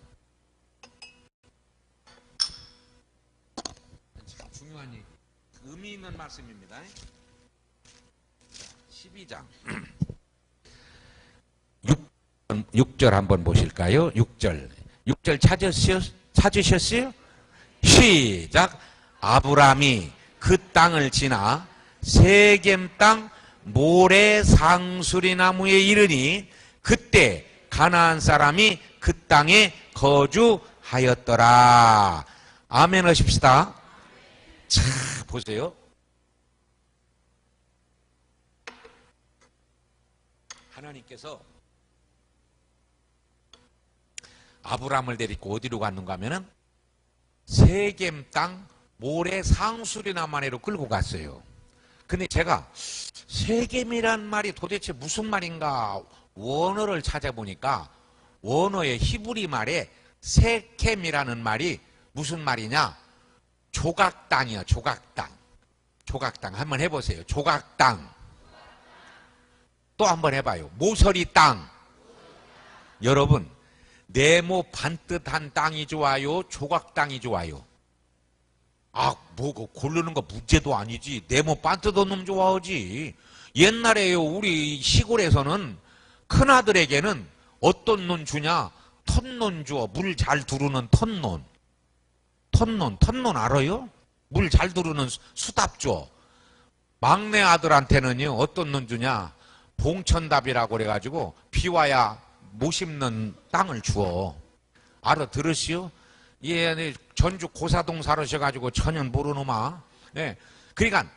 중요한 의미 있는 말씀입니다. 12장 6절 한번 보실까요? 6절 찾으셨어요? 시작. 아브라함이 그 땅을 지나 세겜 땅 모래 상수리 나무에 이르니 그때 가나안 사람이 그 땅에 거주하였더라. 아멘 하십시다. 자, 보세요. 하나님께서 아브라함을 데리고 어디로 갔는가 하면은 세겜 땅 모래 상수리 나무 안으로 끌고 갔어요. 근데 제가 세겜이란 말이 도대체 무슨 말인가 원어를 찾아보니까 원어의 히브리 말에 세켐이라는 말이 무슨 말이냐? 조각땅이요. 조각땅. 조각땅 한번 해보세요. 조각땅. 또 한번 해봐요. 모서리 땅. 여러분, 네모 반듯한 땅이 좋아요? 조각 땅이 좋아요? 아, 뭐 고르는 거 문제도 아니지. 네모 반듯한 놈 좋아하지. 옛날에요, 우리 시골에서는 큰아들에게는 어떤 논 주냐? 턴논 줘. 물 잘 두르는 턴논. 턴논 알아요? 물 잘 두르는 수답 줘. 막내 아들한테는요, 어떤 논 주냐? 봉천답이라고 그래가지고 비 와야 못 심는 땅을 주어. 알아들으시오? 예, 전주 고사동 살으셔가지고 전혀 모르노마. 네. 그러니까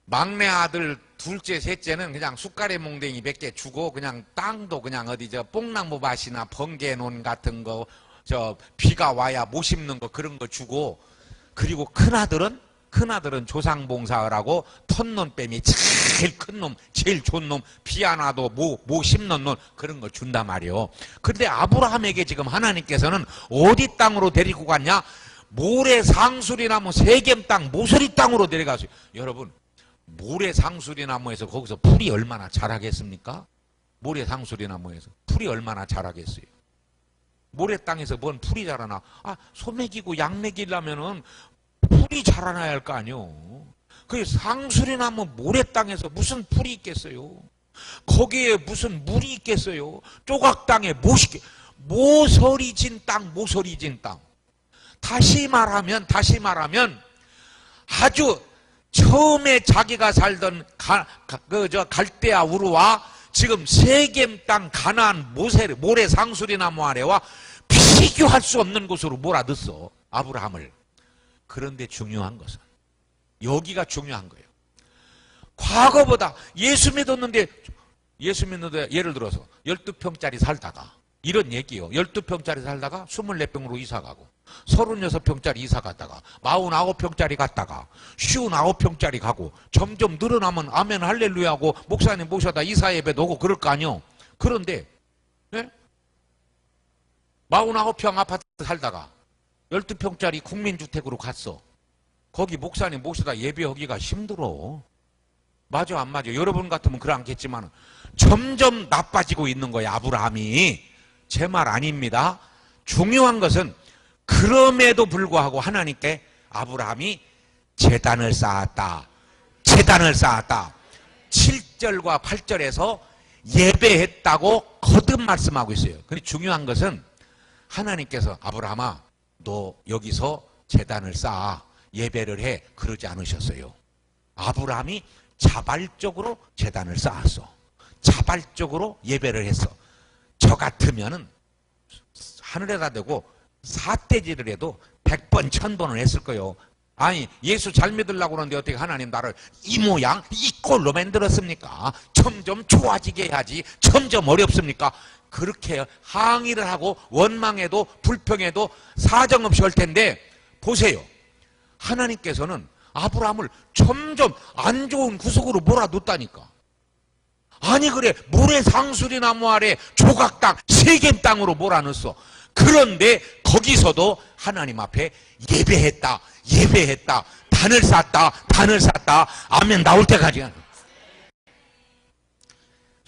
막내 아들 둘째 셋째는 그냥 숟가락 몽댕이 몇 개 주고 그냥 땅도 그냥 어디 저 뽕나무 밭이나 번개논 같은 거 저 비가 와야 못 심는 거 그런 거 주고, 그리고 큰아들은 조상봉사하라고 턴논 뺨이 제일 큰 놈, 제일 좋은 놈, 비 안 와도 못 심는 놈 그런 거 준단 말이요. 근데 아브라함에게 지금 하나님께서는 어디 땅으로 데리고 갔냐? 모래 상수리 나무 세겜 땅 모서리 땅으로 데려갔어요. 여러분, 모래 상수리 나무에서 거기서 풀이 얼마나 자라겠습니까? 모래 상수리 나무에서 풀이 얼마나 자라겠어요? 모래 땅에서 뭔 풀이 자라나? 아, 소 먹이고 양 먹이려면은 풀이 자라나야 할 거 아니요. 그 상수리 나무 모래 땅에서 무슨 풀이 있겠어요? 거기에 무슨 물이 있겠어요? 조각 땅에 모서리 진 땅, 모서리 진 땅. 다시 말하면 아주 처음에 자기가 살던 갈대아 우르와 지금 세겜 땅 가나안 모래 상수리 나무 아래와 비교할 수 없는 곳으로 몰아넣었어, 아브라함을. 그런데 중요한 것은 여기가 중요한 거예요. 과거보다 예수 믿었는데 예를 들어서 12평짜리 살다가 이런 얘기요. 12평짜리 살다가 24평으로 이사 가고 36평짜리 이사 갔다가 49평짜리 갔다가 59평짜리 가고 점점 늘어나면 아멘 할렐루야 하고 목사님 모셔다 이사 예배도 오고 그럴 거 아니요. 그런데 49평 아파트 살다가 12평짜리 국민주택으로 갔어. 거기 목사님 모셔다 예배하기가 힘들어. 맞아 안 맞아? 여러분 같으면 그렇겠지만 점점 나빠지고 있는 거야, 아브라함이. 제 말 아닙니다. 중요한 것은 그럼에도 불구하고 하나님께 아브라함이 제단을 쌓았다. 7절과 8절에서 예배했다고 거듭 말씀하고 있어요. 근데 중요한 것은 하나님께서 아브라함아, 너 여기서 제단을 쌓아 예배를 해, 그러지 않으셨어요. 아브라함이 자발적으로 제단을 쌓았어. 자발적으로 예배를 했어. 저 같으면은 하늘에다 대고 사대질을 해도 100번 1000번을 했을 거예요. 아니, 예수 잘 믿으려고 그러는데 어떻게 하나님 나를 이 모양 이 꼴로 만들었습니까? 점점 좋아지게 해야지 점점 어렵습니까? 그렇게 항의를 하고 원망해도 불평해도 사정없이 할 텐데, 보세요. 하나님께서는 아브라함을 점점 안 좋은 구석으로 몰아넣었다니까. 아니 그래, 모래 상수리 나무 아래 조각 땅, 세겜 땅으로 몰아넣었어. 그런데 거기서도 하나님 앞에 예배했다. 단을 쌓았다. 아멘 나올 때까지.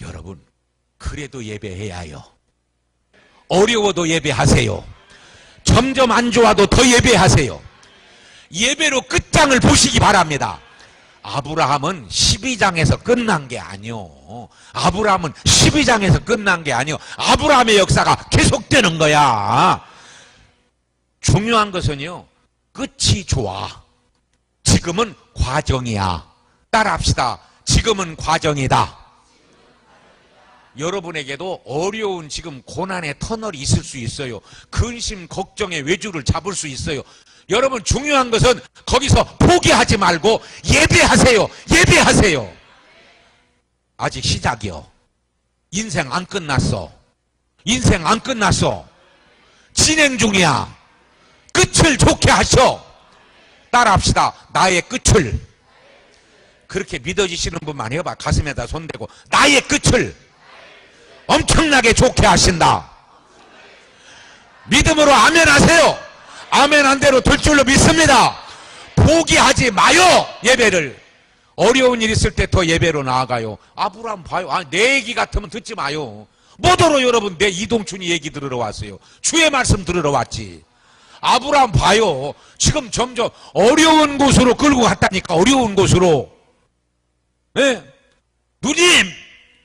여러분, 그래도 예배해야 해요. 어려워도 예배하세요. 점점 안 좋아도 더 예배하세요. 예배로 끝장을 보시기 바랍니다. 아브라함은 12장에서 끝난 게 아니요. 아브라함은 12장에서 끝난 게 아니요. 아브라함의 역사가 계속되는 거야. 중요한 것은요, 끝이 좋아. 지금은 과정이야. 따라합시다. 지금은 과정이다. 여러분에게도 어려운 지금 고난의 터널이 있을 수 있어요. 근심, 걱정의 외주를 잡을 수 있어요. 여러분, 중요한 것은 거기서 포기하지 말고 예배하세요. 예배하세요. 아직 시작이요. 인생 안 끝났어. 인생 안 끝났어. 진행 중이야. 끝을 좋게 하셔. 따라합시다. 나의 끝을. 그렇게 믿어지시는 분만 해봐. 가슴에다 손대고 나의 끝을 엄청나게 좋게 하신다. 믿음으로 아멘 하세요. 아멘 한 대로 될 줄로 믿습니다. 포기하지 마요. 예배를. 어려운 일 있을 때 더 예배로 나아가요. 아브라함 봐요. 내 얘기 같으면 듣지 마요. 뭐더러 여러분 내 이동춘이 얘기 들으러 왔어요. 주의 말씀 들으러 왔지. 아브라함 봐요. 지금 점점 어려운 곳으로 끌고 갔다니까. 어려운 곳으로. 네? 누님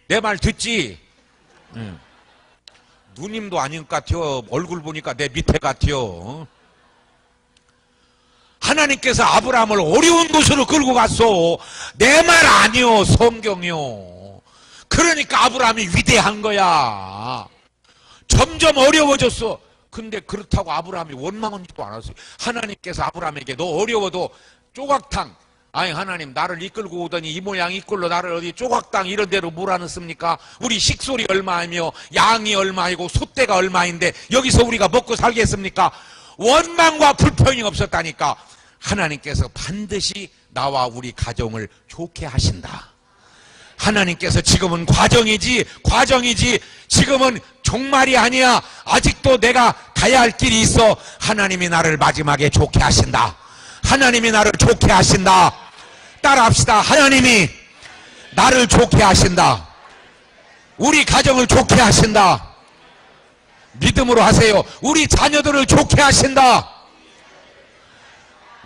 내 말 듣지? 누님도 아닌 것 같아요. 얼굴 보니까 내 밑에 같아요. 하나님께서 아브라함을 어려운 곳으로 끌고 갔어. 내 말 아니요. 성경이요. 그러니까 아브라함이 위대한 거야. 점점 어려워졌어. 근데 그렇다고 아브라함이 원망하지도 않았어요. 하나님께서 아브라함에게 너 어려워도 조각탕, 아니 하나님 나를 이끌고 오더니 이 모양 이끌로 나를 어디 조각당 이런 데로 몰아넣습니까? 우리 식솔이 얼마이며 양이 얼마이고 소떼가 얼마인데 여기서 우리가 먹고 살겠습니까? 원망과 불평이 없었다니까. 하나님께서 반드시 나와 우리 가정을 좋게 하신다. 하나님께서 지금은 과정이지 지금은 종말이 아니야. 아직도 내가 가야 할 길이 있어. 하나님이 나를 마지막에 좋게 하신다. 하나님이 나를 좋게 하신다. 따라합시다. 하나님이 나를 좋게 하신다. 우리 가정을 좋게 하신다. 믿음으로 하세요. 우리 자녀들을 좋게 하신다.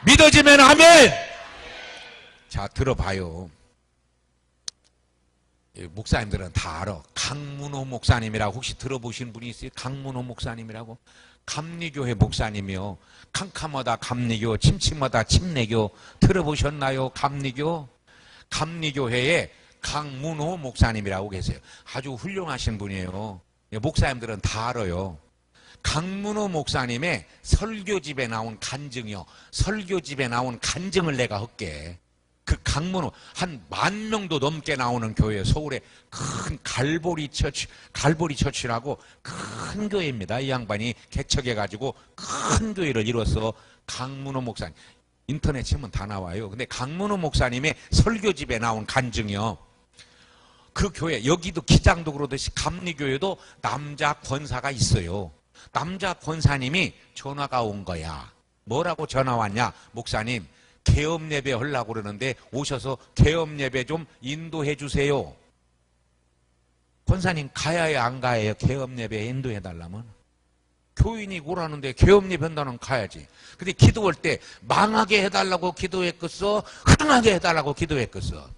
믿어지면 아멘. 자, 들어봐요. 목사님들은 다 알아. 강문호 목사님이라고 혹시 들어보신 분이 있어요? 강문호 목사님이라고. 감리교회 목사님이요. 캄캄하다 감리교, 침침하다 침례교 들어보셨나요? 감리교? 감리교회에 강문호 목사님이라고 계세요. 아주 훌륭하신 분이에요. 목사님들은 다 알아요. 강문호 목사님의 설교집에 나온 간증이요. 설교집에 나온 간증을 내가 할게. 그 강문호 한 10,000명도 넘게 나오는 교회, 서울에 큰 갈보리 처치라고 큰 교회입니다. 이 양반이 개척해가지고 큰 교회를 이뤄서 강문호 목사님, 인터넷 치면 다 나와요. 근데 강문호 목사님의 설교집에 나온 간증이요. 그 교회, 여기도 기장도 그러듯이 감리교회도 남자 권사가 있어요. 남자 권사님이 전화가 온 거야. 뭐라고 전화 왔냐? 목사님, 개업 예배 하려고 그러는데 오셔서 개업 예배 좀 인도해 주세요. 권사님 가야 해요, 안 가야 해요? 개업 예배 인도해 달라면? 교인이 오라는데 개업 예배 한다는 가야지. 근데 기도할 때 망하게 해달라고 기도했겠어? 흥하게 해달라고 기도했겠어?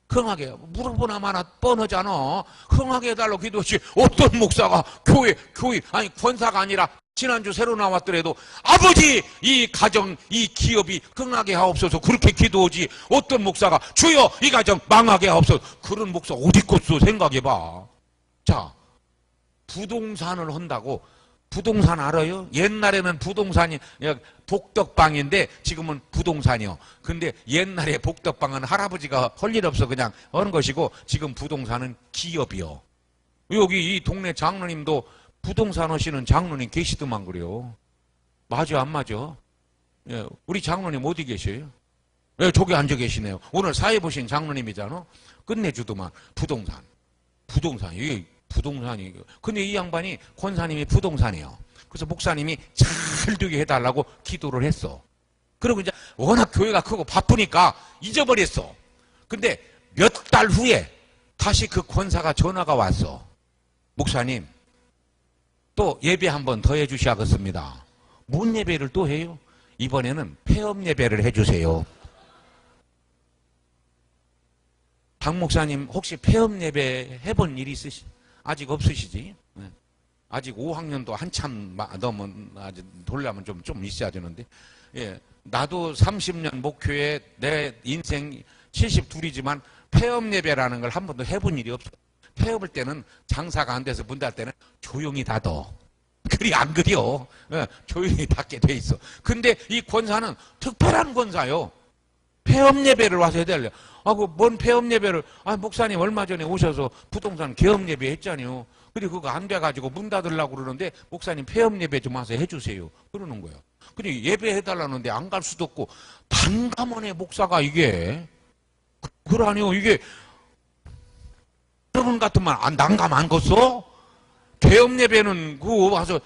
흥하게. 물어보나 마나 뻔하잖아. 흥하게 해달라고 기도했지. 어떤 목사가 교인, 아니 권사가 아니라 지난주 새로 나왔더라도 아버지 이 가정 이 기업이 흥하게 하옵소서 그렇게 기도하지. 어떤 목사가 주여 이 가정 망하게 하옵소서. 그런 목사 어디 있겠어? 생각해봐. 자, 부동산을 한다고. 부동산 알아요? 옛날에는 부동산이 복덕방인데 지금은 부동산이요. 근데 옛날에 복덕방은 할아버지가 할 일 없어 그냥 하는 것이고 지금 부동산은 기업이요. 여기 이 동네 장로님도 부동산 하시는 장로님 계시더만 그래요. 맞아 안 맞아? 예, 우리 장로님 어디 계셔요? 예, 저기 앉아 계시네요. 오늘 사회 보신 장로님이잖아. 끝내주더만 부동산이 근데 이 양반이 권사님이 부동산이에요. 그래서 목사님이 잘 되게 해달라고 기도를 했어. 그리고 이제 워낙 교회가 크고 바쁘니까 잊어버렸어. 근데 몇 달 후에 다시 그 권사가 전화가 왔어. 목사님, 또 예배 한 번 더 해주셔야겠습니다. 뭔 예배를 또 해요? 이번에는 폐업 예배를 해주세요. 박 목사님 혹시 폐업 예배 해본 일이 아직 없으시지? 네. 아직 5학년도 한참 넘은 아직 돌려면 좀 있어야 되는데, 예, 나도 30년 목회에 내 인생 72이지만 폐업 예배라는 걸 한 번도 해본 일이 없어. 폐업을 때는 장사가 안 돼서 문 닫을 때는 조용히 닫어. 그리 안 그려. 예, 조용히 닫게 돼 있어. 근데 이 권사는 특별한 권사요. 폐업 예배를 와서 해달래. 뭔 폐업 예배를, 목사님 얼마 전에 오셔서 부동산 개업 예배 했잖아요. 그리고 그거 안 돼가지고 문 닫으려고 그러는데, 목사님 폐업 예배 좀 와서 해주세요. 그러는 거예요. 근데 예배 해달라는데 안 갈 수도 없고, 단가문의 목사가 이게, 그러니요, 이게, 여러분 같으면 난감 안 걷어? 개업 예배는 그거 와서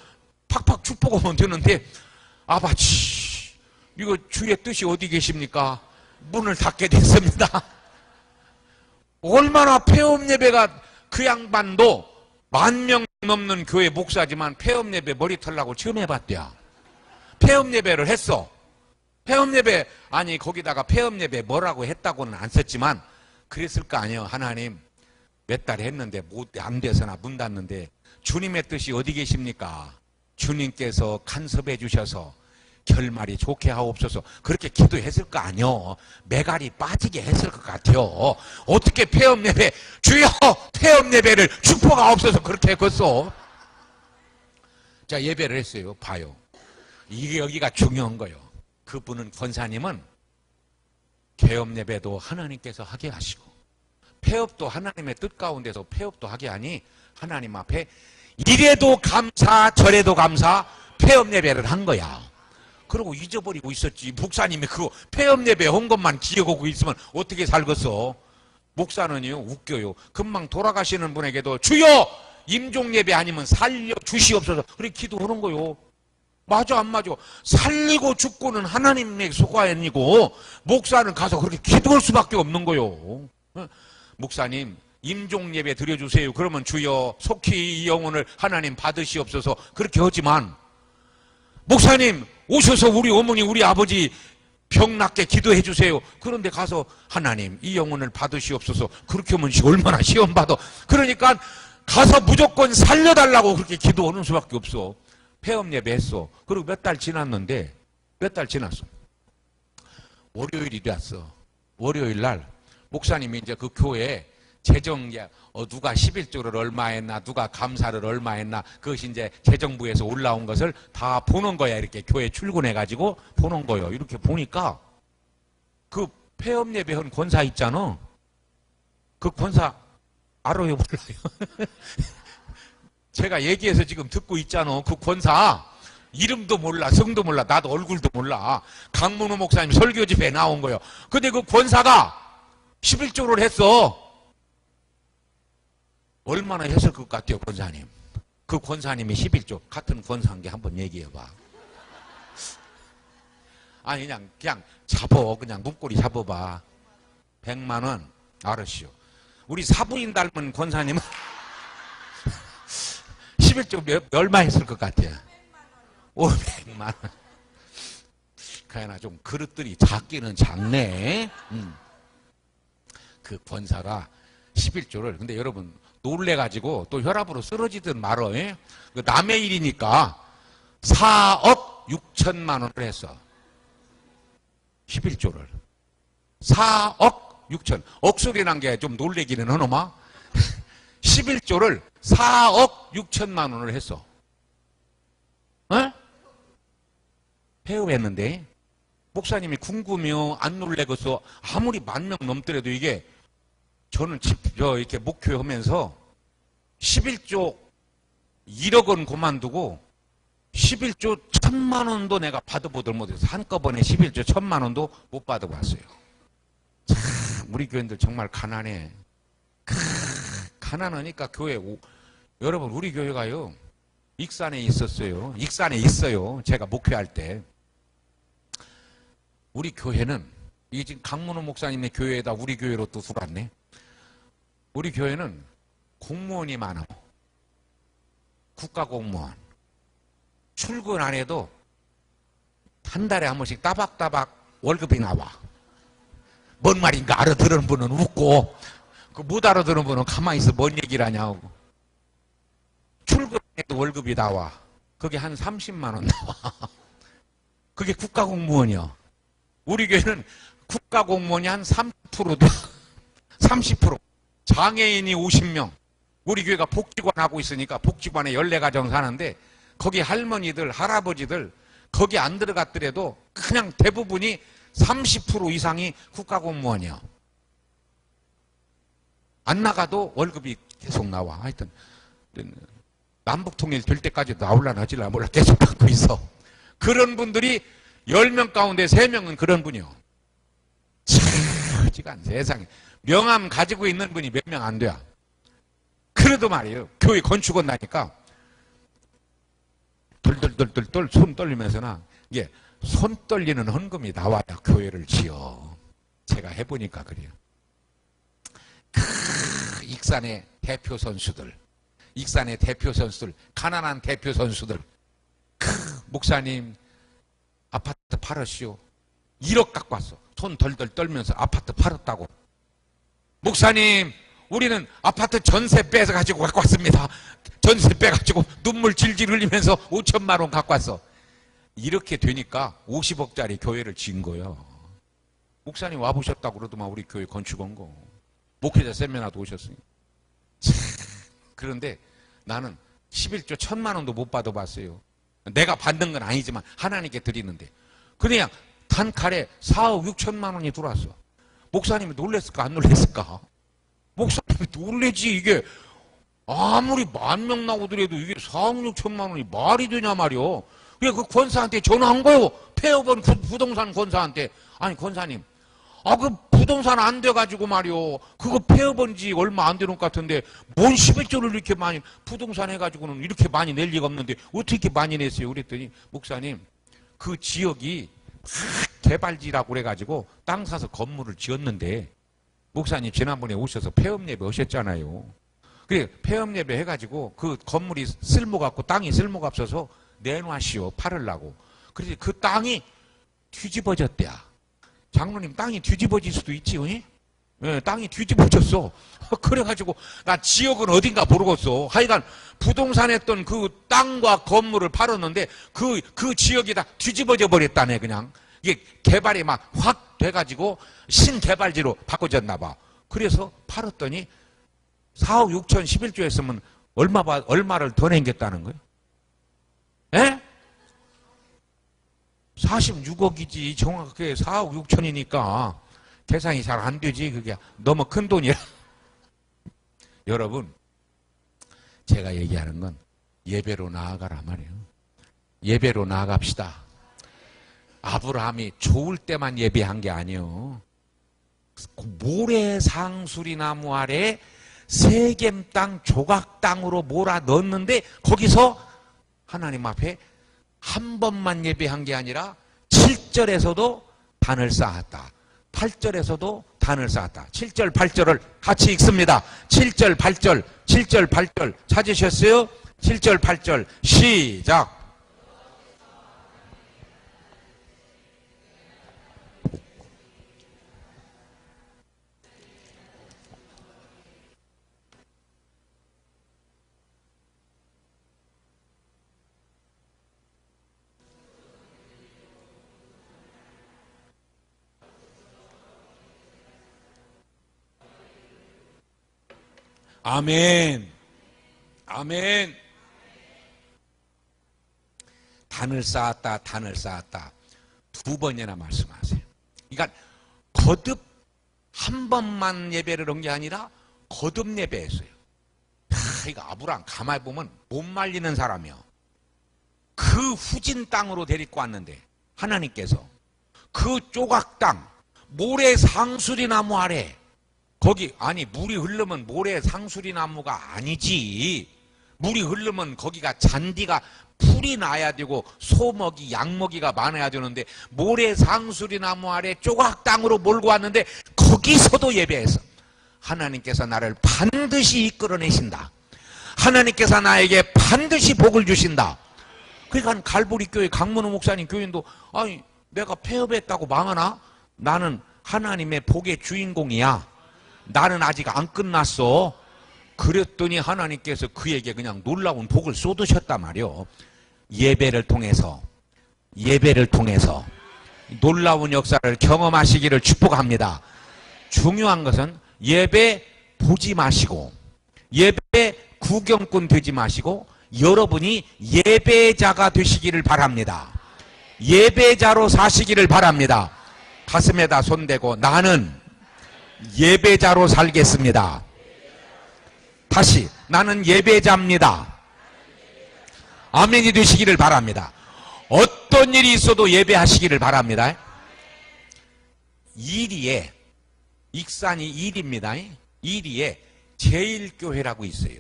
팍팍 축복하면 되는데, 아바치, 이거 주의 뜻이 어디 계십니까? 문을 닫게 됐습니다. 얼마나 폐업 예배가, 그 양반도 10,000명 넘는 교회 목사지만 폐업 예배 머리 털라고 처음 해봤대요. 폐업 예배를 했어. 폐업 예배, 아니 거기다가 폐업 예배 뭐라고 했다고는 안 썼지만 그랬을 거 아니에요. 하나님 몇 달 했는데 안 돼서나 문 닫는데 주님의 뜻이 어디 계십니까? 주님께서 간섭해 주셔서 결말이 좋게 하옵소서. 그렇게 기도했을 거 아니요. 매갈이 빠지게 했을 것 같아요. 어떻게 폐업 예배, 주여 폐업 예배를 축복하옵소서 그렇게 했겠어. 자, 예배를 했어요. 봐요. 이게 여기가 중요한 거예요. 그분은 권사님은 개업 예배도 하나님께서 하게 하시고 폐업도 하나님의 뜻 가운데서 폐업도 하게 하니 하나님 앞에 이래도 감사 저래도 감사 폐업 예배를 한 거야. 그러고 잊어버리고 있었지. 목사님이 그거 폐업 예배 한 것만 기억하고 있으면 어떻게 살겠어. 목사는요 웃겨요. 금방 돌아가시는 분에게도 주여 임종 예배 아니면 살려주시옵소서 그렇게 기도하는 거요. 맞아 안 맞아? 살리고 죽고는 하나님의 소관이고 목사는 가서 그렇게 기도할 수밖에 없는 거요. 목사님 임종 예배 드려주세요. 그러면 주여 속히 이 영혼을 하나님 받으시옵소서 그렇게 하지만, 목사님 오셔서 우리 어머니 우리 아버지 병 낫게 기도해 주세요. 그런데 가서 하나님 이 영혼을 받으시옵소서 그렇게 하면 얼마나 시험받아. 그러니까 가서 무조건 살려달라고 그렇게 기도하는 수밖에 없어. 폐업 예배 했어. 그리고 몇 달 지났는데, 몇 달 지났어. 월요일이 됐어. 월요일 날 목사님이 이제 그 교회에 재정, 누가 11조를 얼마 했나, 누가 감사를 얼마 했나, 그것이 이제 재정부에서 올라온 것을 다 보는 거야. 이렇게 교회 출근해가지고 보는 거예요. 이렇게 보니까 그 폐업 예배한 권사 있잖아. 그 권사 알아요, 몰라요? 제가 얘기해서 지금 듣고 있잖아. 그 권사 이름도 몰라, 성도 몰라, 나도 얼굴도 몰라. 강문호 목사님 설교 집에 나온 거예요. 근데 그 권사가 11조를 했어. 얼마나 했을 것 같아요, 권사님? 그 권사님이 11조 같은 권사인 게 한번 얘기해봐. 아니 그냥 잡어. 그냥 문고리 잡아봐. 100만 원. 알았시오. 우리 사부인 닮은 권사님은 11조 얼마 했을 것 같아요? 500만 원. 그러나 좀 그릇들이 작기는 작네. 그 권사가 11조를, 근데 여러분 놀래가지고 또 혈압으로 쓰러지든 말어. 그 남의 일이니까 4억 6천만 원을 했어. 11조를 4억 6천. 억소리 난 게 좀 놀래기는 하노마. 11조를 4억 6천만 원을 했어. 폐업했는데 목사님이 궁금해요. 안 놀래겠어. 아무리 10,000명 넘더라도 이게, 저는 이렇게 목회하면서 11조 1억 원 그만두고 11조 1,000만 원도 내가 받아보들 못해서 한꺼번에 11조 1,000만 원도 못 받아봤어요. 참 우리 교인들 정말 가난해. 가난하니까 교회 여러분 우리 교회가요 익산에 있었어요. 익산에 있어요. 제가 목회할 때 우리 교회는 이게 지금 강문호 목사님의 교회에다 우리 교회로 또 들어왔네. 우리 교회는 공무원이 많아. 국가공무원. 출근 안 해도 한 달에 한 번씩 따박따박 월급이 나와. 뭔 말인가 알아들은 분은 웃고, 그 못 알아들은 분은 가만히 있어 뭔 얘기를 하냐고. 출근해도 월급이 나와. 그게 한 30만 원 나와. 그게 국가공무원이요. 우리 교회는 국가공무원이 한 30%도 30%. 장애인이 50명. 우리 교회가 복지관 하고 있으니까 복지관에 14가정 사는데 거기 할머니들, 할아버지들 거기 안 들어갔더라도 그냥 대부분이 30% 이상이 국가공무원이요. 안 나가도 월급이 계속 나와. 하여튼 남북통일 될 때까지 나올라나 어질라 몰라 계속 갖고 있어. 그런 분들이 10명 가운데 3명은 그런 분이요. 참, 세상에. 명함 가지고 있는 분이 몇 명 안 돼요. 그래도 말이에요. 교회 건축원 나니까 덜덜덜덜 손 떨리면서나 이게 손 떨리는 헌금이 나와야 교회를 지어. 제가 해보니까 그래요. 익산의 대표 선수들, 익산의 대표 선수들, 가난한 대표 선수들, 목사님 아파트 팔았시오. 1억 갖고 왔어. 손 덜덜 떨면서 아파트 팔았다고. 목사님 우리는 아파트 전세 빼서 가지고 갖고 왔습니다. 전세 빼가지고 눈물 질질 흘리면서 5천만 원 갖고 왔어. 이렇게 되니까 50억짜리 교회를 지은 거예요. 목사님 와보셨다고 그러더만 우리 교회 건축원 거. 목회자 세미나도 오셨으니. 그런데 나는 11조 1,000만 원도 못 받아봤어요. 내가 받는 건 아니지만 하나님께 드리는데. 그냥 단칼에 4억 6천만 원이 들어왔어. 목사님이 놀랬을까 안 놀랬을까? 목사님이 놀래지. 이게 아무리 10,000명 나오더라도 이게 4억 6천만 원이 말이 되냐 말이요. 그래 그 권사한테 전화한 거요. 폐업은 부동산 권사한테. 아니 권사님 그 부동산 안 돼가지고 말이요. 그거 폐업한 지 얼마 안 되는 것 같은데 뭔 11조를 이렇게 많이 부동산 해가지고는 이렇게 많이 낼 리가 없는데 어떻게 이렇게 많이 냈어요? 그랬더니 목사님 그 지역이 개발지라고 그래가지고 땅 사서 건물을 지었는데 목사님 지난번에 오셔서 폐업 예배 하셨잖아요. 그래 폐업 예배 해가지고 그 건물이 쓸모가 없고 땅이 쓸모가 없어서 내놔시오 팔으려고. 그래서 그 땅이 뒤집어졌대야. 장로님 땅이 뒤집어질 수도 있지, 응? 예, 땅이 뒤집어졌어. 그래가지고 나 지역은 어딘가 모르겠어. 하여간 부동산 했던 그 땅과 건물을 팔았는데 그 지역이 다 뒤집어져 버렸다네 그냥. 이게 개발이 막 확 돼가지고 신개발지로 바꿔졌나 봐. 그래서 팔았더니 4억 6천 11조 했으면 얼마를 더 남겼다는 거예요? 예? 46억이지. 정확하게 4억 6천이니까 계산이 잘 안 되지. 그게 너무 큰 돈이야. 여러분 제가 얘기하는 건 예배로 나아가라 말이에요. 예배로 나아갑시다. 아브라함이 좋을 때만 예배한 게 아니에요. 모래상수리 나무 아래 세겜 땅 조각 땅으로 몰아 넣었는데 거기서 하나님 앞에 한 번만 예배한 게 아니라 7절에서도 단을 쌓았다. 8절에서도 단을 쌓았다. 7절, 8절을 같이 읽습니다. 7절, 8절, 7절, 8절 찾으셨어요? 7절, 8절 시작. 아멘. 아멘. 단을 쌓았다, 단을 쌓았다. 2번이나 말씀하세요. 그러니까 거듭 한 번만 예배를 한 게 아니라 거듭 예배했어요. 이거 아브라함 가만히 보면 못 말리는 사람이요. 그 후진 땅으로 데리고 왔는데 하나님께서 그 조각 땅 모래 상수리 나무 아래 거기 아니 물이 흐르면 모래 상수리 나무가 아니지. 물이 흐르면 거기가 잔디가 풀이 나야 되고 소먹이 양먹이가 많아야 되는데 모래 상수리 나무 아래 조각 땅으로 몰고 왔는데 거기서도 예배했어. 하나님께서 나를 반드시 이끌어내신다. 하나님께서 나에게 반드시 복을 주신다. 그러니까 갈보리 교회 강문호 목사님 교인도 아니 내가 폐업했다고 망하나? 나는 하나님의 복의 주인공이야. 나는 아직 안 끝났어. 그랬더니 하나님께서 그에게 그냥 놀라운 복을 쏟으셨단 말이요. 예배를 통해서 놀라운 역사를 경험하시기를 축복합니다. 중요한 것은 예배 보지 마시고 예배 구경꾼 되지 마시고 여러분이 예배자가 되시기를 바랍니다. 예배자로 사시기를 바랍니다. 가슴에다 손대고 나는 예배자로 살겠습니다. 다시 나는 예배자입니다. 아멘이 되시기를 바랍니다. 어떤 일이 있어도 예배하시기를 바랍니다. 이리에 익산이 일입니다. 이리에 제일교회라고 있어요.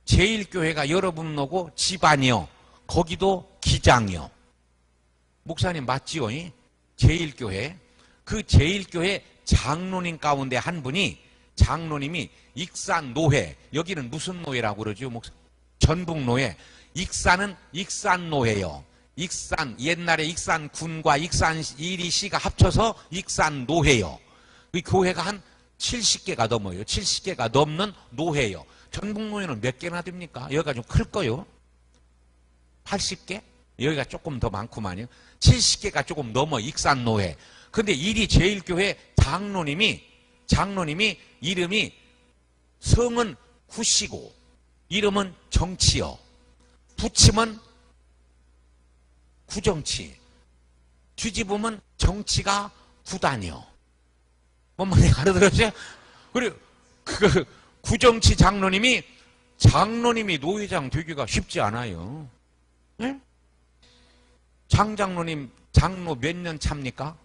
제일교회가 여러분 오고 집안이요. 거기도 기장이요. 목사님 맞지요? 제일교회. 그 제일교회 장로님 가운데 한 분이 장로님이 익산 노회, 여기는 무슨 노회라고 그러죠? 전북노회. 익산은 익산노회요. 익산, 옛날에 익산군과 익산 이리시가 합쳐서 익산노회요. 그 교회가 한 70개가 넘어요. 70개가 넘는 노회요. 전북노회는 몇 개나 됩니까? 여기가 좀 클 거요. 80개? 여기가 조금 더 많구만요. 70개가 조금 넘어 익산노회. 근데 이리 제일교회 장로님이 이름이 성은 구씨고 이름은 정치요. 부침은 구정치. 뒤집으면 정치가 구단이요. 뭔 말인지 알아들었어요? 그리고 그 구정치 장로님이 노회장 되기가 쉽지 않아요. 네? 장장로님 장로 몇 년 차입니까?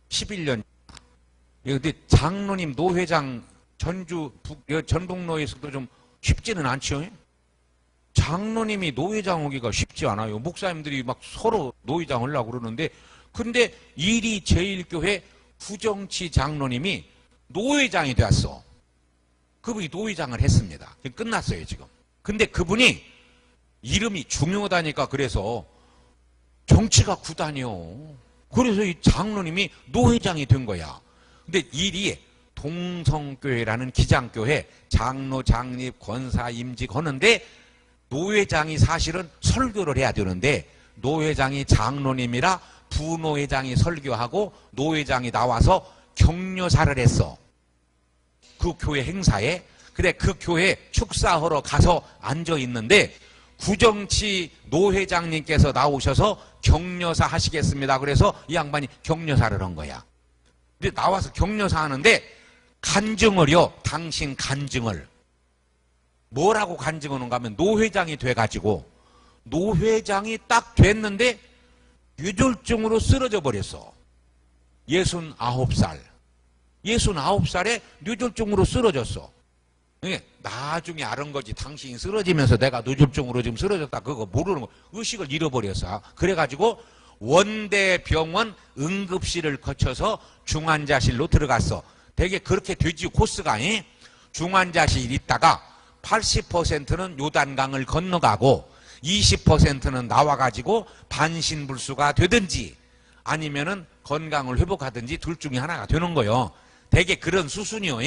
11년. 근데 장로님 노회장 전북노에서도 좀 쉽지는 않죠. 장로님이 노회장 오기가 쉽지 않아요. 목사님들이 막 서로 노회장 하려고 그러는데 근데 이리 제일교회 구정치 장로님이 노회장이 되었어. 그분이 노회장을 했습니다. 끝났어요 지금. 근데 그분이 이름이 중요하다니까 그래서 정치가 구단이요. 그래서 이 장로님이 노회장이 된 거야. 근데 일이 동성교회라는 기장교회 장로, 장립, 권사, 임직 하는데 노회장이 사실은 설교를 해야 되는데 노회장이 장로님이라 부노회장이 설교하고 노회장이 나와서 격려사를 했어. 그 교회 행사에. 근데 그 교회 축사하러 가서 앉아 있는데 구정치 노회장님께서 나오셔서 격려사 하시겠습니다. 그래서 이 양반이 격려사를 한 거야. 근데 나와서 격려사 하는데 간증을요. 당신 간증을. 뭐라고 간증하는가 하면 노회장이 돼가지고 노회장이 딱 됐는데 뇌졸중으로 쓰러져 버렸어. 69살. 69살에 뇌졸중으로 쓰러졌어. 나중에 알은 거지. 당신이 쓰러지면서 내가 뇌졸중으로 지금 쓰러졌다. 그거 모르는 거. 의식을 잃어버렸어. 그래가지고 원대병원 응급실을 거쳐서 중환자실로 들어갔어. 되게 그렇게 되지 코스가. 중환자실 있다가 80%는 요단강을 건너가고 20%는 나와가지고 반신불수가 되든지 아니면은 건강을 회복하든지 둘 중에 하나가 되는 거요. 되게 그런 수순이요.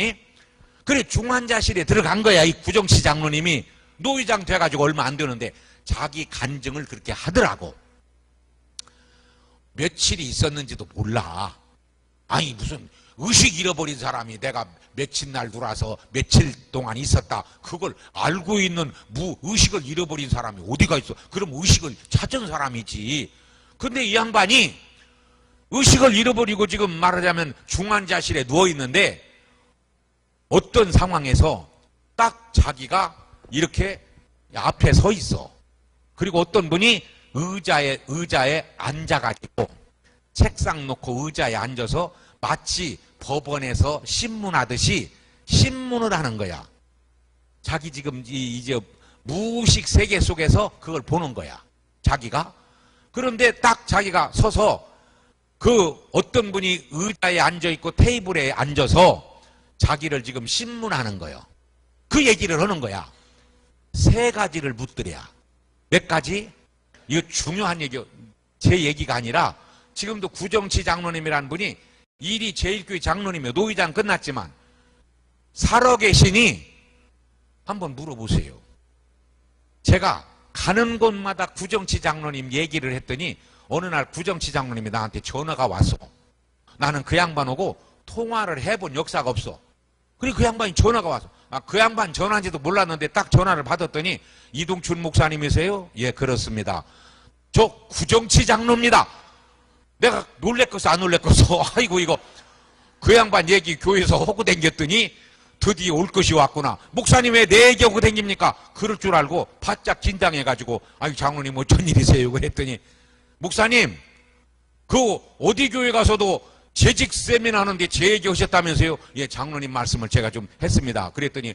그래 중환자실에 들어간 거야. 이 구정치 장로님이 노회장 돼가지고 얼마 안 되는데 자기 간증을 그렇게 하더라고. 며칠이 있었는지도 몰라. 아니 무슨 의식 잃어버린 사람이 내가 며칠 날 돌아서 며칠 동안 있었다. 그걸 알고 있는 의식을 잃어버린 사람이 어디가 있어. 그럼 의식을 찾은 사람이지. 근데 이 양반이 의식을 잃어버리고 지금 말하자면 중환자실에 누워있는데 어떤 상황에서 딱 자기가 이렇게 앞에 서 있어. 그리고 어떤 분이 의자에 앉아가지고 책상 놓고 의자에 앉아서 마치 법원에서 신문하듯이 신문을 하는 거야. 자기 지금 이제 무의식 세계 속에서 그걸 보는 거야. 자기가. 그런데 딱 자기가 서서 그 어떤 분이 의자에 앉아있고 테이블에 앉아서 자기를 지금 신문하는 거예요. 그 얘기를 하는 거야. 세 가지를 묻더랴. 몇 가지? 이거 중요한 얘기요. 제 얘기가 아니라 지금도 구정치 장로님이라는 분이 일이 제일교회 장로님이요. 노회장 끝났지만 살아계시니 한번 물어보세요. 제가 가는 곳마다 구정치 장로님 얘기를 했더니 어느 날 구정치 장로님이 나한테 전화가 왔어. 나는 그 양반 오고 통화를 해본 역사가 없어. 그리고 그 양반이 전화가 왔어. 그 양반 전화인지도 몰랐는데 딱 전화를 받았더니 이동춘 목사님이세요? 예, 그렇습니다. 저 구정치 장로입니다. 내가 놀랬겠어 안 놀랬겠어? 아이고 이거 그 양반 얘기 교회에서 하고 댕겼더니 드디어 올 것이 왔구나. 목사님 왜 내 얘기 하고 댕깁니까? 그럴 줄 알고 바짝 긴장해가지고 아유 장로님 어쩐 일이세요? 그랬더니 목사님 그 어디 교회 가서도 재직 세미나 하는데 제 얘기 하셨다면서요? 예, 장로님 말씀을 제가 좀 했습니다. 그랬더니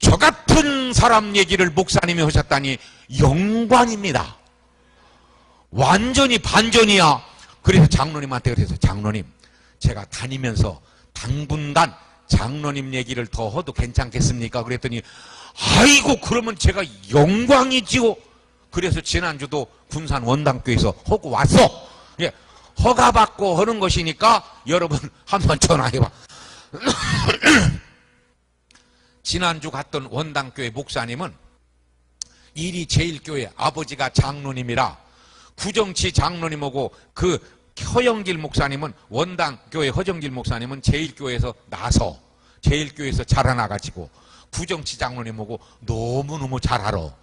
저 같은 사람 얘기를 목사님이 하셨다니 영광입니다. 완전히 반전이야. 그래서 장로님한테 그래서 장로님 제가 다니면서 당분간 장로님 얘기를 더 해도 괜찮겠습니까? 그랬더니 아이고 그러면 제가 영광이지요. 그래서 지난주도 군산 원당교에서 하고 왔어. 예, 허가받고 하는 것이니까 여러분 한번 전화해봐. 지난주 갔던 원당교회 목사님은 일이 제일교회 아버지가 장로님이라 구정치 장로님하고 그 허영길 목사님은 원당교회 허정길 목사님은 제일교회에서 나서 제일교회에서 자라나가지고 구정치 장로님하고 너무너무 잘 알아.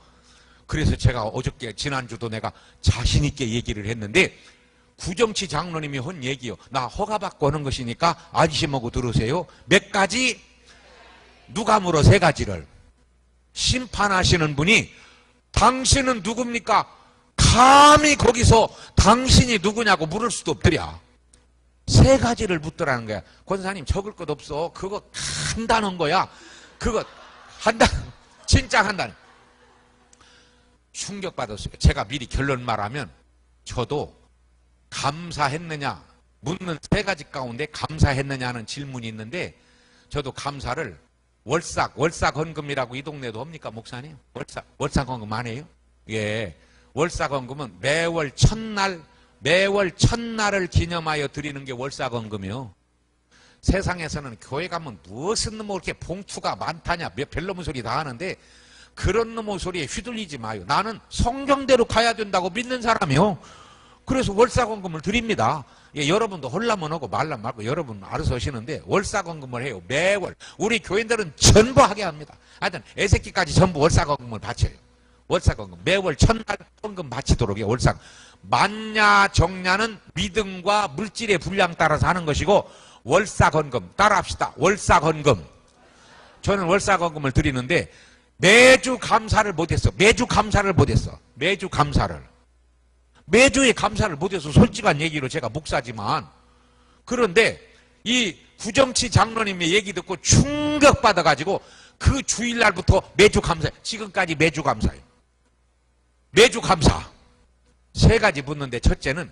그래서 제가 어저께 지난주도 내가 자신있게 얘기를 했는데 구정치 장로님이 한 얘기요. 나 허가받고 하는 것이니까 아저씨하고 들으세요. 몇 가지? 누가 물어? 세 가지를. 심판하시는 분이 당신은 누굽니까? 감히 거기서 당신이 누구냐고 물을 수도 없더랴. 세 가지를 묻더라는 거야. 권사님 적을 것 없어. 그거 한다는 거야. 그거 한다. 진짜 한다는. 충격받았어요. 제가 미리 결론 말하면 저도 감사했느냐 묻는 세 가지 가운데 감사했느냐는 질문이 있는데 저도 감사를 월삭헌금이라고 이 동네도 합니까 목사님? 월삭헌금 안 해요? 예, 월삭헌금은 매월 첫날을 기념하여 드리는 게 월삭헌금이요. 세상에서는 교회 가면 무슨 뭐 이렇게 봉투가 많다냐 별놈의 소리 다 하는데 그런 놈의 소리에 휘둘리지 마요. 나는 성경대로 가야 된다고 믿는 사람이요. 그래서 월삭헌금을 드립니다. 예, 여러분도 홀라면 하고 말라면 말고 여러분 알아서 하시는데 월삭헌금을 해요. 매월. 우리 교인들은 전부 하게 합니다. 하여튼 애새끼까지 전부 월삭헌금을 바쳐요. 월삭헌금. 매월 첫날 헌금 바치도록 해요. 월삭. 만냐 정냐는 믿음과 물질의 분량 따라서 하는 것이고 월삭헌금. 따라합시다. 월삭헌금. 저는 월삭헌금을 드리는데 매주 감사를 못했어. 매주 감사를 매주에 감사를 못해서 솔직한 얘기로 제가 목사지만 그런데 이 구정치 장로님의 얘기 듣고 충격받아가지고 그 주일날부터 매주 감사해. 지금까지 매주 감사해요. 매주 감사. 세 가지 묻는데 첫째는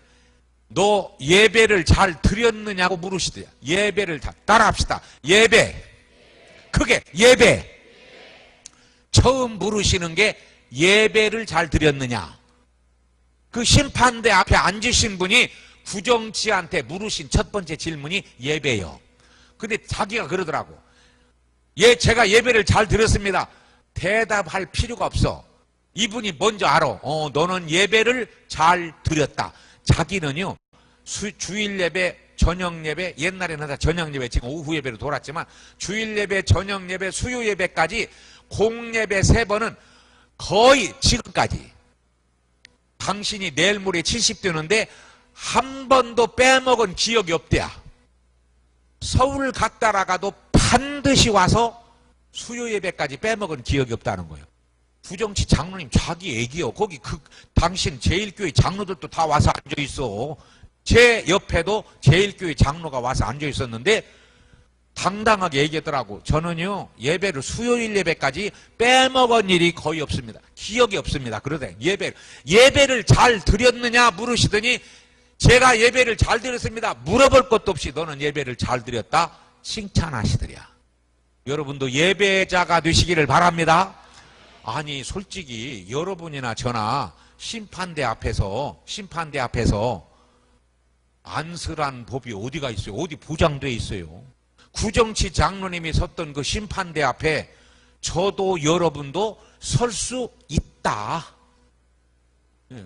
너 예배를 잘 드렸느냐고 물으시더라. 예배를 따라합시다. 예배. 그게 예배. 처음 물으시는 게 예배를 잘 드렸느냐. 그 심판대 앞에 앉으신 분이 구정치한테 물으신 첫 번째 질문이 예배요. 근데 자기가 그러더라고. 예, 제가 예배를 잘 드렸습니다. 대답할 필요가 없어. 이분이 먼저 알아. 너는 예배를 잘 드렸다. 자기는요, 주일 예배, 저녁 예배, 옛날에는 다 저녁 예배, 지금 오후 예배로 돌았지만 주일 예배, 저녁 예배, 수요 예배까지 공예배 3번은 거의 지금까지 당신이 내일 모레 70되는데 한 번도 빼먹은 기억이 없대야. 서울 갔다라가도 반드시 와서 수요 예배까지 빼먹은 기억이 없다는 거예요. 구정치 장로님 자기 얘기요. 거기 당신 제일교회 장로들도 다 와서 앉아 있어. 제 옆에도 제일교회 장로가 와서 앉아 있었는데 당당하게 얘기하더라고. 저는요 예배를 수요일 예배까지 빼먹은 일이 거의 없습니다. 기억이 없습니다. 그러대. 예배를 잘 드렸느냐 물으시더니 제가 예배를 잘 드렸습니다. 물어볼 것도 없이 너는 예배를 잘 드렸다. 칭찬하시더랴. 여러분도 예배자가 되시기를 바랍니다. 아니 솔직히 여러분이나 저나 심판대 앞에서 안쓰란 법이 어디가 있어요? 어디 보장돼 있어요? 구정치 장로님이 섰던 그 심판대 앞에 저도 여러분도 설 수 있다. 네,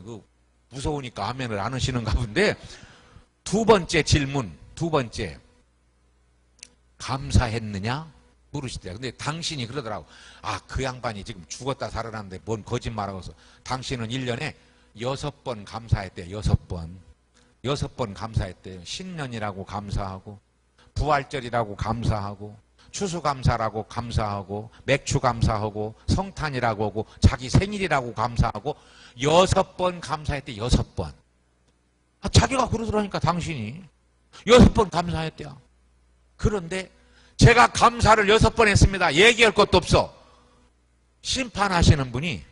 무서우니까 아멘을 안 하시는가 본데, 두 번째 질문, 감사했느냐? 물으시대요. 근데 당신이 그러더라고. 아, 그 양반이 지금 죽었다 살아났는데 뭔 거짓말하고 있어. 당신은 1년에 6번 감사했대요. 6번 감사했대요. 신년이라고 감사하고, 부활절이라고 감사하고, 추수감사라고 감사하고, 맥주 감사하고, 성탄이라고 하고, 자기 생일이라고 감사하고, 6번 감사했대. 6번. 아, 자기가 그러더라니까 당신이 6번 감사했대요. 그런데 제가 감사를 6번 했습니다. 얘기할 것도 없어. 심판하시는 분이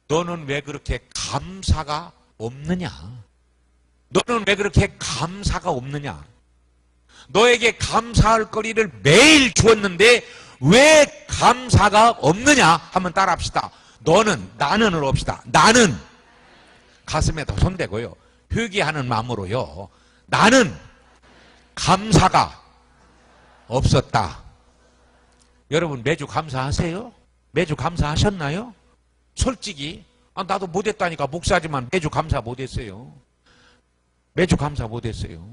너는 왜 그렇게 감사가 없느냐? 너는 왜 그렇게 감사가 없느냐? 너에게 감사할 거리를 매일 주었는데 왜 감사가 없느냐? 한번 따라합시다. 너는, 나는으로 합시다. 나는 가슴에다 손대고요. 회개하는 마음으로요. 나는 감사가 없었다. 여러분 매주 감사하세요? 매주 감사하셨나요? 솔직히 나도 못했다니까. 목사지만 매주 감사 못했어요. 매주 감사 못했어요.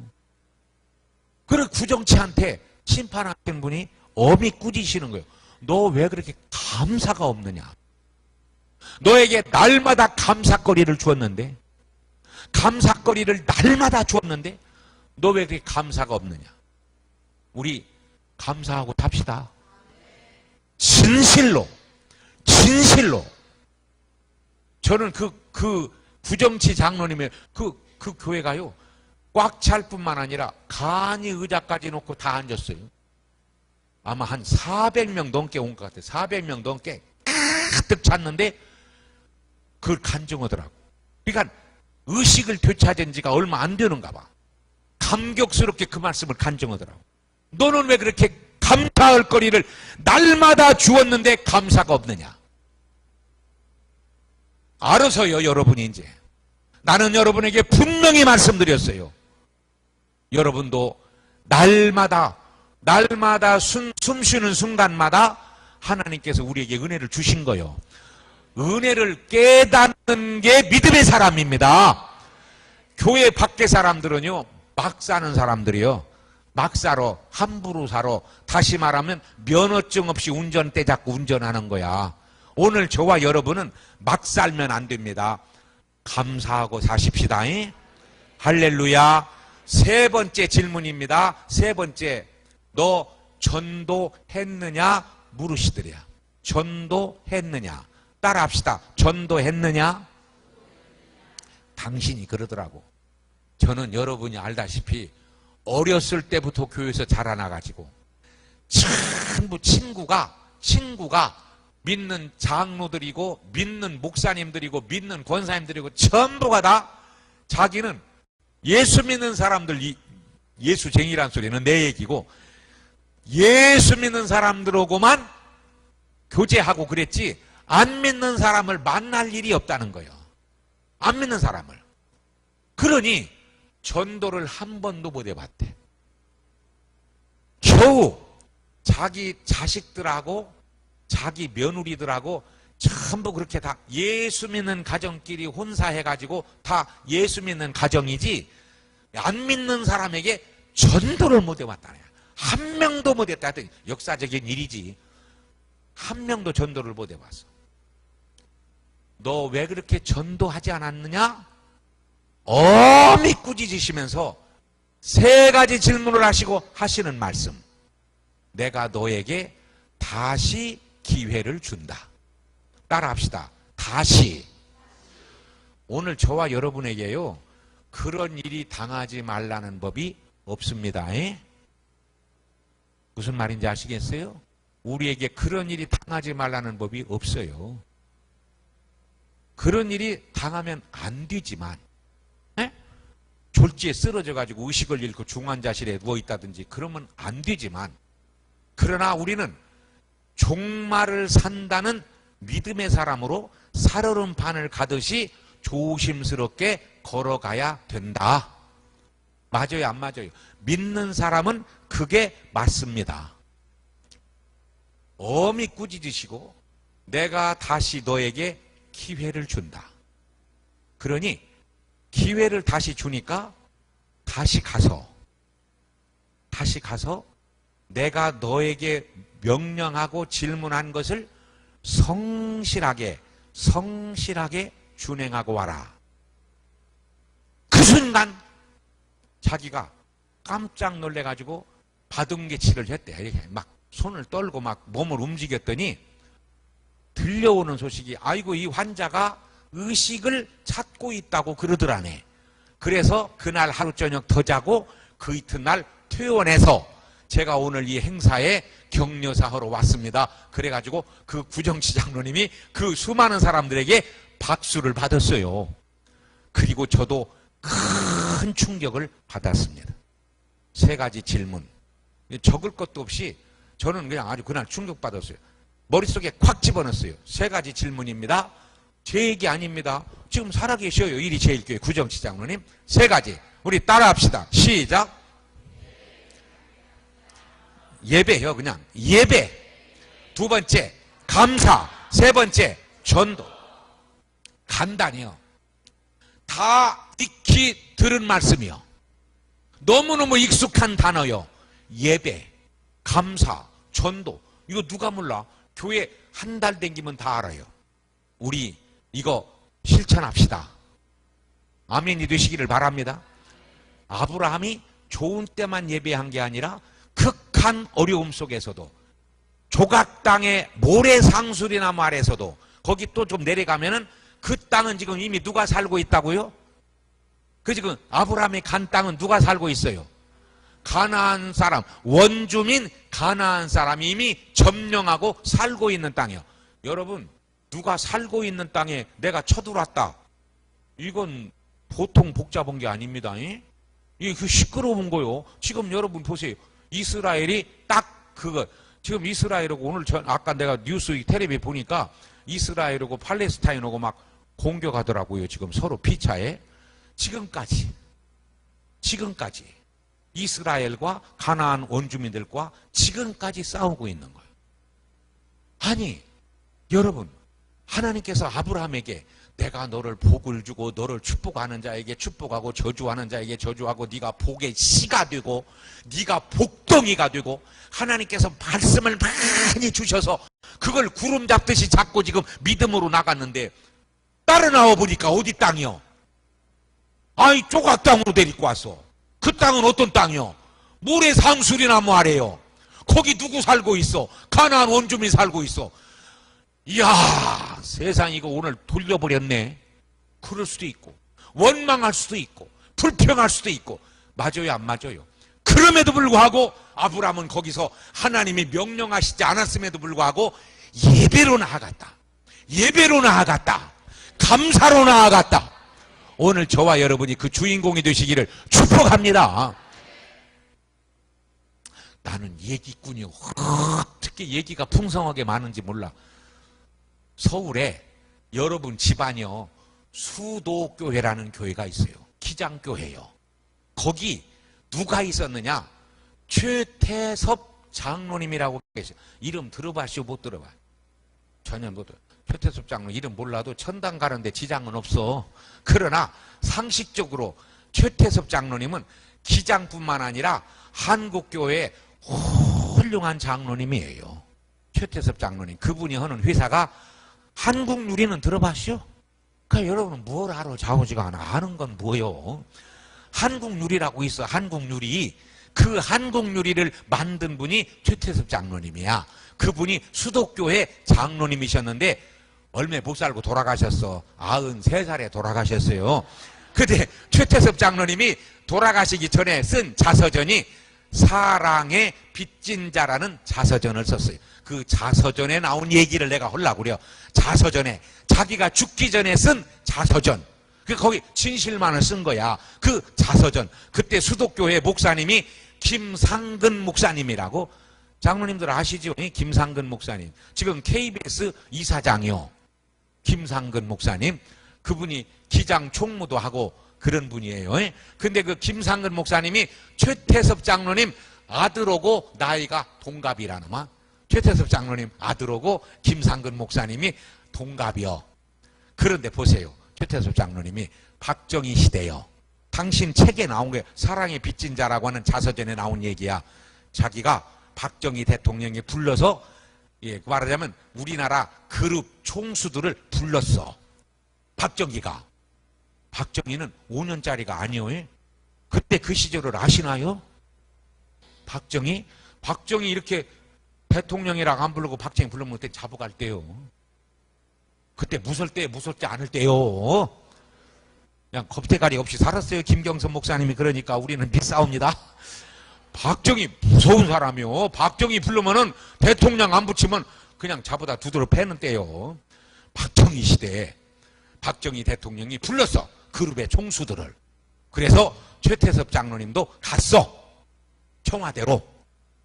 그래 구정치한테 심판하신 분이 엄히 꾸짖으시는 거예요. 너 왜 그렇게 감사가 없느냐? 너에게 날마다 감사거리를 주었는데, 감사거리를 날마다 주었는데 너 왜 그렇게 감사가 없느냐? 우리 감사하고 탑시다. 진실로. 저는 그 구정치 장로님의 그 교회가요, 꽉 찰 뿐만 아니라 간이 의자까지 놓고 다 앉았어요. 아마 한 400명 넘게 온 것 같아요. 400명 넘게 가득 찼는데 그걸 간증하더라고. 그러니까 의식을 되찾은 지가 얼마 안 되는가 봐. 감격스럽게 그 말씀을 간증하더라고. 너는 왜 그렇게 감사할 거리를 날마다 주었는데 감사가 없느냐? 알아서요, 여러분이 이제. 나는 여러분에게 분명히 말씀드렸어요. 여러분도 날마다 숨쉬는 순간마다 하나님께서 우리에게 은혜를 주신 거예요. 은혜를 깨닫는 게 믿음의 사람입니다. 교회 밖의 사람들은요, 막 사는 사람들이요. 막 살아. 함부로 살아. 다시 말하면 면허증 없이 운전대 잡고 운전하는 거야. 오늘 저와 여러분은 막 살면 안 됩니다. 감사하고 사십시다. 할렐루야. 세 번째 질문입니다. 세 번째. 너 전도했느냐? 물으시더랴. 전도했느냐? 따라합시다. 전도했느냐? 당신이 그러더라고. 저는 여러분이 알다시피 어렸을 때부터 교회에서 자라나가지고 전부 친구가 믿는 장로들이고 믿는 목사님들이고 믿는 권사님들이고 전부가 다 자기는 예수 믿는 사람들, 예수쟁이란 소리는 내 얘기고, 예수 믿는 사람들하고만 교제하고 그랬지 안 믿는 사람을 만날 일이 없다는 거예요. 안 믿는 사람을. 그러니 전도를 한 번도 못 해봤대. 겨우 자기 자식들하고 자기 며느리들하고 전부 그렇게 다 예수 믿는 가정끼리 혼사해가지고 다 예수 믿는 가정이지 안 믿는 사람에게 전도를 못 해봤다네. 한 명도 못 했다 하더니 역사적인 일이지. 한 명도 전도를 못 해봤어. 너 왜 그렇게 전도하지 않았느냐? 엄히 꾸짖으시면서 세 가지 질문을 하시고 하시는 말씀. 내가 너에게 다시 기회를 준다. 따라합시다. 다시. 오늘 저와 여러분에게요, 그런 일이 당하지 말라는 법이 없습니다. 무슨 말인지 아시겠어요? 우리에게 그런 일이 당하지 말라는 법이 없어요. 그런 일이 당하면 안 되지만, 졸지에 쓰러져가지고 의식을 잃고 중환자실에 누워있다든지 그러면 안 되지만, 그러나 우리는 종말을 산다는 믿음의 사람으로 살얼음판을 가듯이 조심스럽게 걸어가야 된다. 맞아요, 안 맞아요? 믿는 사람은 그게 맞습니다. 엄히 꾸짖으시고 내가 다시 너에게 기회를 준다. 그러니 기회를 다시 주니까 다시 가서 내가 너에게 명령하고 질문한 것을 성실하게 준행하고 와라. 그 순간 자기가 깜짝 놀래가지고 바둥개치를 했대. 이렇게 막 손을 떨고 막 몸을 움직였더니 들려오는 소식이, 아이고 이 환자가 의식을 찾고 있다고 그러더라네. 그래서 그날 하루 저녁 더 자고 그 이튿날 퇴원해서 제가 오늘 이 행사에 격려사하러 왔습니다. 그래가지고 그 구정치 장로님이 그 수많은 사람들에게 박수를 받았어요. 그리고 저도 큰 충격을 받았습니다. 세 가지 질문. 적을 것도 없이 저는 그냥 아주 그날 충격받았어요. 머릿속에 콱 집어넣었어요. 세 가지 질문입니다. 제 얘기 아닙니다. 지금 살아계셔요. 이리제일교회 구정치 장로님. 세 가지. 우리 따라합시다. 시작. 예배요. 그냥 예배. 두 번째 감사. 세 번째 전도. 간단해요. 다 익히 들은 말씀이요. 너무너무 익숙한 단어요. 예배, 감사, 전도. 이거 누가 몰라? 교회 한 달 댕기면 다 알아요. 우리 이거 실천합시다. 아멘이 되시기를 바랍니다. 아브라함이 좋은 때만 예배한 게 아니라 극한 어려움 속에서도, 조각 땅의 모래상수리나무 아래서도, 거기 또 좀 내려가면은 그 땅은 지금 이미 누가 살고 있다고요? 그 지금 아브라함이 간 땅은 누가 살고 있어요? 가나안 사람, 원주민 가나안 사람이 이미 점령하고 살고 있는 땅이요. 여러분, 누가 살고 있는 땅에 내가 쳐들어왔다. 이건 보통 복잡한 게 아닙니다. 이게 그 시끄러운 거요. 지금 여러분 보세요. 이스라엘이 딱 그거, 지금 이스라엘하고 오늘 아까 내가 뉴스 텔레비 보니까 이스라엘하고 팔레스타인하고 막 공격하더라고요. 지금 서로 피차에. 지금까지 이스라엘과 가나안 원주민들과 지금까지 싸우고 있는 거예요. 아니 여러분, 하나님께서 아브라함에게 내가 너를 복을 주고 너를 축복하는 자에게 축복하고 저주하는 자에게 저주하고 네가 복의 씨가 되고 네가 복덩이가 되고, 하나님께서 말씀을 많이 주셔서 그걸 구름 잡듯이 잡고 지금 믿음으로 나갔는데 따라 나와 보니까 어디 땅이요? 아이 조각 땅으로 데리고 왔어. 그 땅은 어떤 땅이요? 모래상수리나무 아래요. 거기 누구 살고 있어? 가나안 원주민 살고 있어. 이야, 세상 이거 오늘 돌려버렸네. 그럴 수도 있고 원망할 수도 있고 불평할 수도 있고. 맞아요, 안 맞아요? 그럼에도 불구하고 아브라함은 거기서 하나님이 명령하시지 않았음에도 불구하고 예배로 나아갔다. 예배로 나아갔다. 감사로 나아갔다. 오늘 저와 여러분이 그 주인공이 되시기를 축복합니다. 나는 얘기꾼이요. 특히 얘기가 풍성하게 많은지 몰라. 서울에 여러분 집안이요, 수도교회라는 교회가 있어요. 기장교회요. 거기 누가 있었느냐? 최태섭 장로님이라고 계세요. 이름 들어봤시오? 못 들어봐? 전혀 못 들어. 최태섭 장로 이름 몰라도 천당 가는데 지장은 없어. 그러나 상식적으로 최태섭 장로님은 기장뿐만 아니라 한국교회의 훌륭한 장로님이에요. 최태섭 장로님. 그분이 하는 회사가 한국유리는 들어봤시오? 그러니까 여러분은 뭘 알아? 좌우지가 않아. 아는 건 뭐요? 한국유리라고 있어. 한국유리. 그 한국유리를 만든 분이 최태섭 장로님이야. 그분이 수도교회 장로님이셨는데 얼마 못 살고 돌아가셨어. 93살에 돌아가셨어요. 근데 최태섭 장로님이 돌아가시기 전에 쓴 자서전이 사랑의 빚진 자라는 자서전을 썼어요. 그 자서전에 나온 얘기를 내가 하려고 그래요. 자서전에, 자기가 죽기 전에 쓴 자서전. 거기 진실만을 쓴 거야. 그 자서전. 그때 수도교회 목사님이 김상근 목사님이라고. 장로님들 아시죠? 김상근 목사님. 지금 KBS 이사장이요. 김상근 목사님. 그분이 기장 총무도 하고 그런 분이에요. 근데 그 김상근 목사님이 최태섭 장로님 아들하고 나이가 동갑이라는 말. 최태섭 장로님 아들하고 김상근 목사님이 동갑이요. 그런데 보세요. 최태섭 장로님이 박정희 시대요. 당신 책에 나온 게 사랑의 빚진 자라고 하는 자서전에 나온 얘기야. 자기가 박정희 대통령이 불러서 말하자면 우리나라 그룹 총수들을 불렀어. 박정희가. 박정희는 5년짜리가 아니요. 그때 그 시절을 아시나요? 박정희 이렇게 대통령이라고 안 부르고 박정희 부르면 그때 잡아갈 때요. 그때 무설 때 무섭지 않을 때요. 그냥 겁대가리 없이 살았어요. 김경선 목사님이. 그러니까 우리는 믿사옵니다. 박정희 무서운 사람이요. 박정희 부르면은 대통령 안 붙이면 그냥 잡아다 두드러 패는 때요. 박정희 시대에 박정희 대통령이 불렀어. 그룹의 총수들을. 그래서 최태섭 장로님도 갔어. 청와대로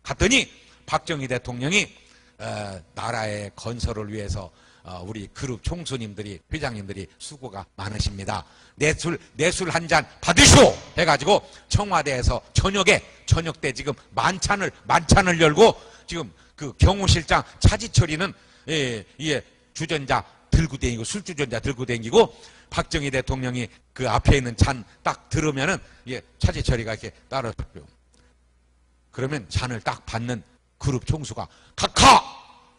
갔더니 박정희 대통령이 나라의 건설을 위해서 우리 그룹 총수님들이, 회장님들이 수고가 많으십니다. 내술 한 잔 받으시오! 해가지고 청와대에서 저녁 때 지금 만찬을 열고 지금 그 경호실장 차지철이는 주전자 들고 다니고 술주전자 들고 다니고 박정희 대통령이 그 앞에 있는 잔 딱 들으면은 차지철이가 이렇게 따라 그러면 잔을 딱 받는 그룹 총수가 각하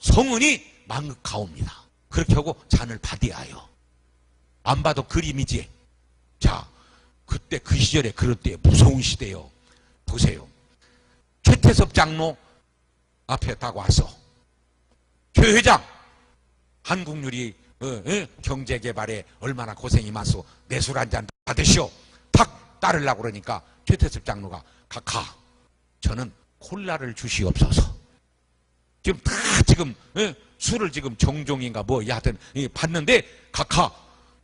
성은이 망극하옵니다. 그렇게 하고 잔을 받아야 해요. 안 봐도 그림이지. 자, 그때 그 시절에 그럴 때 무서운 시대요. 보세요. 최태섭 장로 앞에 딱 와서 최 회장 한국유리 경제개발에 얼마나 고생이 많소. 내 술 한 잔 받으시오. 탁 따르려고 그러니까 최태섭 장로가 각하 저는 콜라를 주시옵소서. 지금 다 지금 술을 지금 정종인가 뭐 하여튼 받는데 각하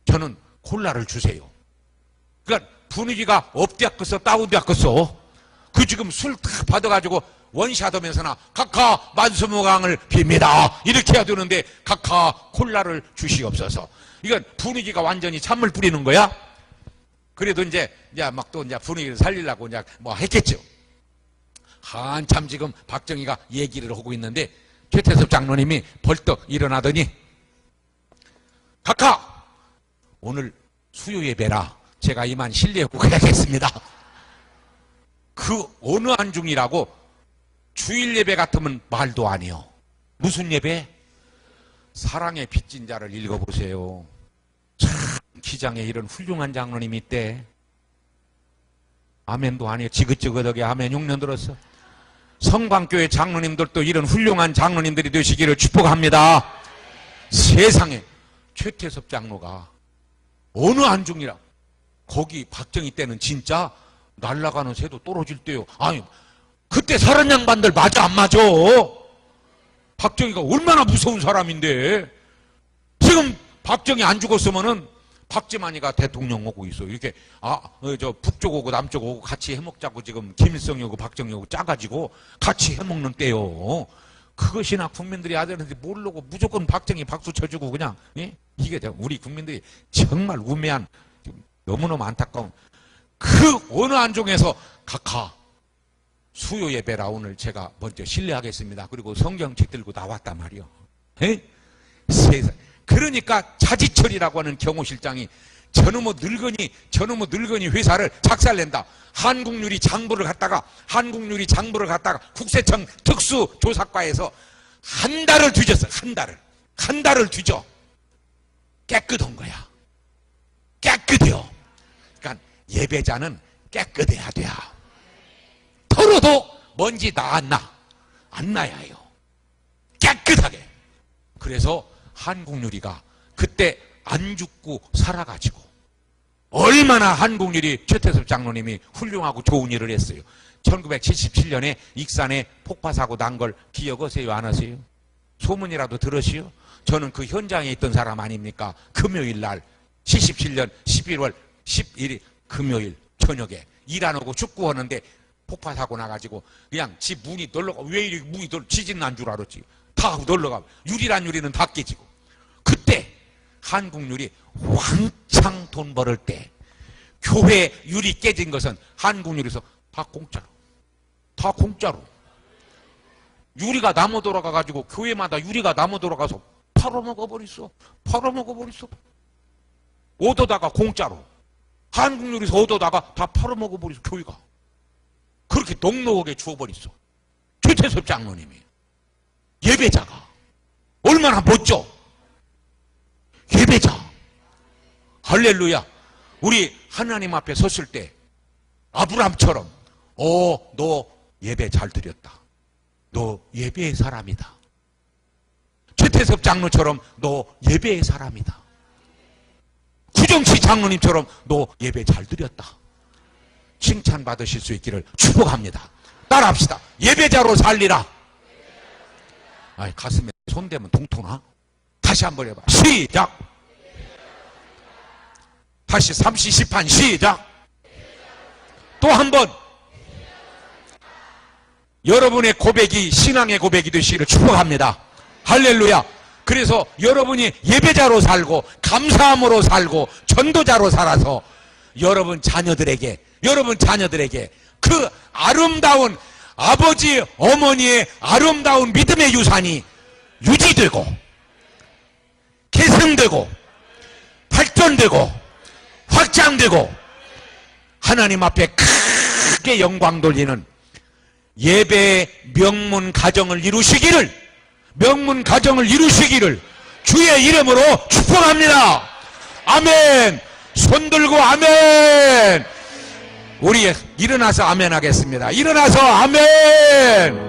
저는 콜라를 주세요. 그러니까 분위기가 업되었겠어 다운되었겠어. 그 지금 술 다 받아가지고 원샷하면서나 각하 만수무강을 빕니다 이렇게 해야 되는데 각하 콜라를 주시옵소서. 이건 분위기가 완전히 찬물 뿌리는 거야. 그래도 이제 막 또 이제 분위기를 살리려고 이제 뭐 했겠죠. 한참 지금 박정희가 얘기를 하고 있는데 최태섭 장로님이 벌떡 일어나더니 각하 오늘 수요 예배라 제가 이만 실례하고 가야겠습니다. 그 어느 안중이라고 주일 예배 같으면 말도 아니요. 무슨 예배? 사랑의 빚진 자를 읽어보세요. 참 기장에 이런 훌륭한 장로님이 있대. 아멘도 아니에요. 지긋지긋하게 아멘 6년 들었어. 성광교회 장로님들도 이런 훌륭한 장로님들이 되시기를 축복합니다. 세상에 최태섭 장로가 어느 안중이라 거기 박정희 때는 진짜 날아가는 새도 떨어질 때요. 아니 그때 살은 양반들 맞아 안 맞아? 박정희가 얼마나 무서운 사람인데 지금 박정희 안 죽었으면은 박지만이가 대통령 오고 있어. 이렇게 저 북쪽 오고 남쪽 오고 같이 해먹자고 지금 김일성이 오고 박정희 오고 짜가지고 같이 해먹는 때요. 그것이나 국민들이 아들한테 모르고 무조건 박정희 박수 쳐주고 그냥 이게 우리 국민들이 정말 우매한 너무너무 안타까운 그 어느 안중에서 각하 수요 예배라 오늘 제가 먼저 실례하겠습니다. 그리고 성경책 들고 나왔단 말이요. 세상. 그러니까 차지철이라고 하는 경호실장이 저놈의 늙은이 회사를 작살낸다. 한국유리 장부를 갖다가 국세청 특수조사과에서 한 달을 뒤졌어. 한 달을 뒤져. 깨끗한 거야. 깨끗해요. 그러니까 예배자는 깨끗해야 돼. 털어도 먼지 안 나야 해요. 깨끗하게. 그래서 한국유리가 그때 안 죽고 살아가지고 얼마나 한국유리 최태섭 장로님이 훌륭하고 좋은 일을 했어요. 1977년에 익산에 폭파사고 난 걸 기억하세요? 안 하세요? 소문이라도 들으시오? 저는 그 현장에 있던 사람 아닙니까? 금요일 날 77년 11월 11일 금요일 저녁에 일 안 하고 축구하는데 폭파사고 나가지고 그냥 집 문이 널러가, 왜 이렇게 문이 지진 난 줄 알았지. 다 널러가, 유리란 유리는 다 깨지고. 그때 한국유리 왕창 돈 벌을 때 교회 유리 깨진 것은 한국유리에서 다 공짜로, 다 공짜로. 유리가 나무 돌아가가지고 교회마다 유리가 나무 돌아가서 팔아먹어버렸어. 팔아먹어버렸어. 얻어다가 공짜로. 한국유리에서 얻어다가 다 팔아먹어버렸어. 교회가. 그렇게 넉넉하게 주어버렸어. 최태섭 장로님이. 예배자가 얼마나 멋져. 예배자. 할렐루야. 우리 하나님 앞에 섰을 때 아브람처럼 너 예배 잘 드렸다. 너 예배의 사람이다. 최태섭 장로처럼 너 예배의 사람이다. 구정치 장로님처럼 너 예배 잘 드렸다. 칭찬받으실 수 있기를 축복합니다. 따라합시다. 예배자로 살리라. 아이, 가슴에 손대면 통통나? 다시 한번 해봐. 시작. 다시 30판 시작. 또 한 번. 여러분의 고백이 신앙의 고백이 되시기를 축복합니다. 할렐루야. 그래서 여러분이 예배자로 살고 감사함으로 살고 전도자로 살아서 여러분 자녀들에게 그 아름다운 아버지 어머니의 아름다운 믿음의 유산이 유지되고 계승되고 발전되고 확장되고 하나님 앞에 크게 영광 돌리는 예배의 명문 가정을 이루시기를 주의 이름으로 축복합니다. 아멘. 손 들고 아멘. 우리 일어나서 아멘 하겠습니다. 일어나서 아멘.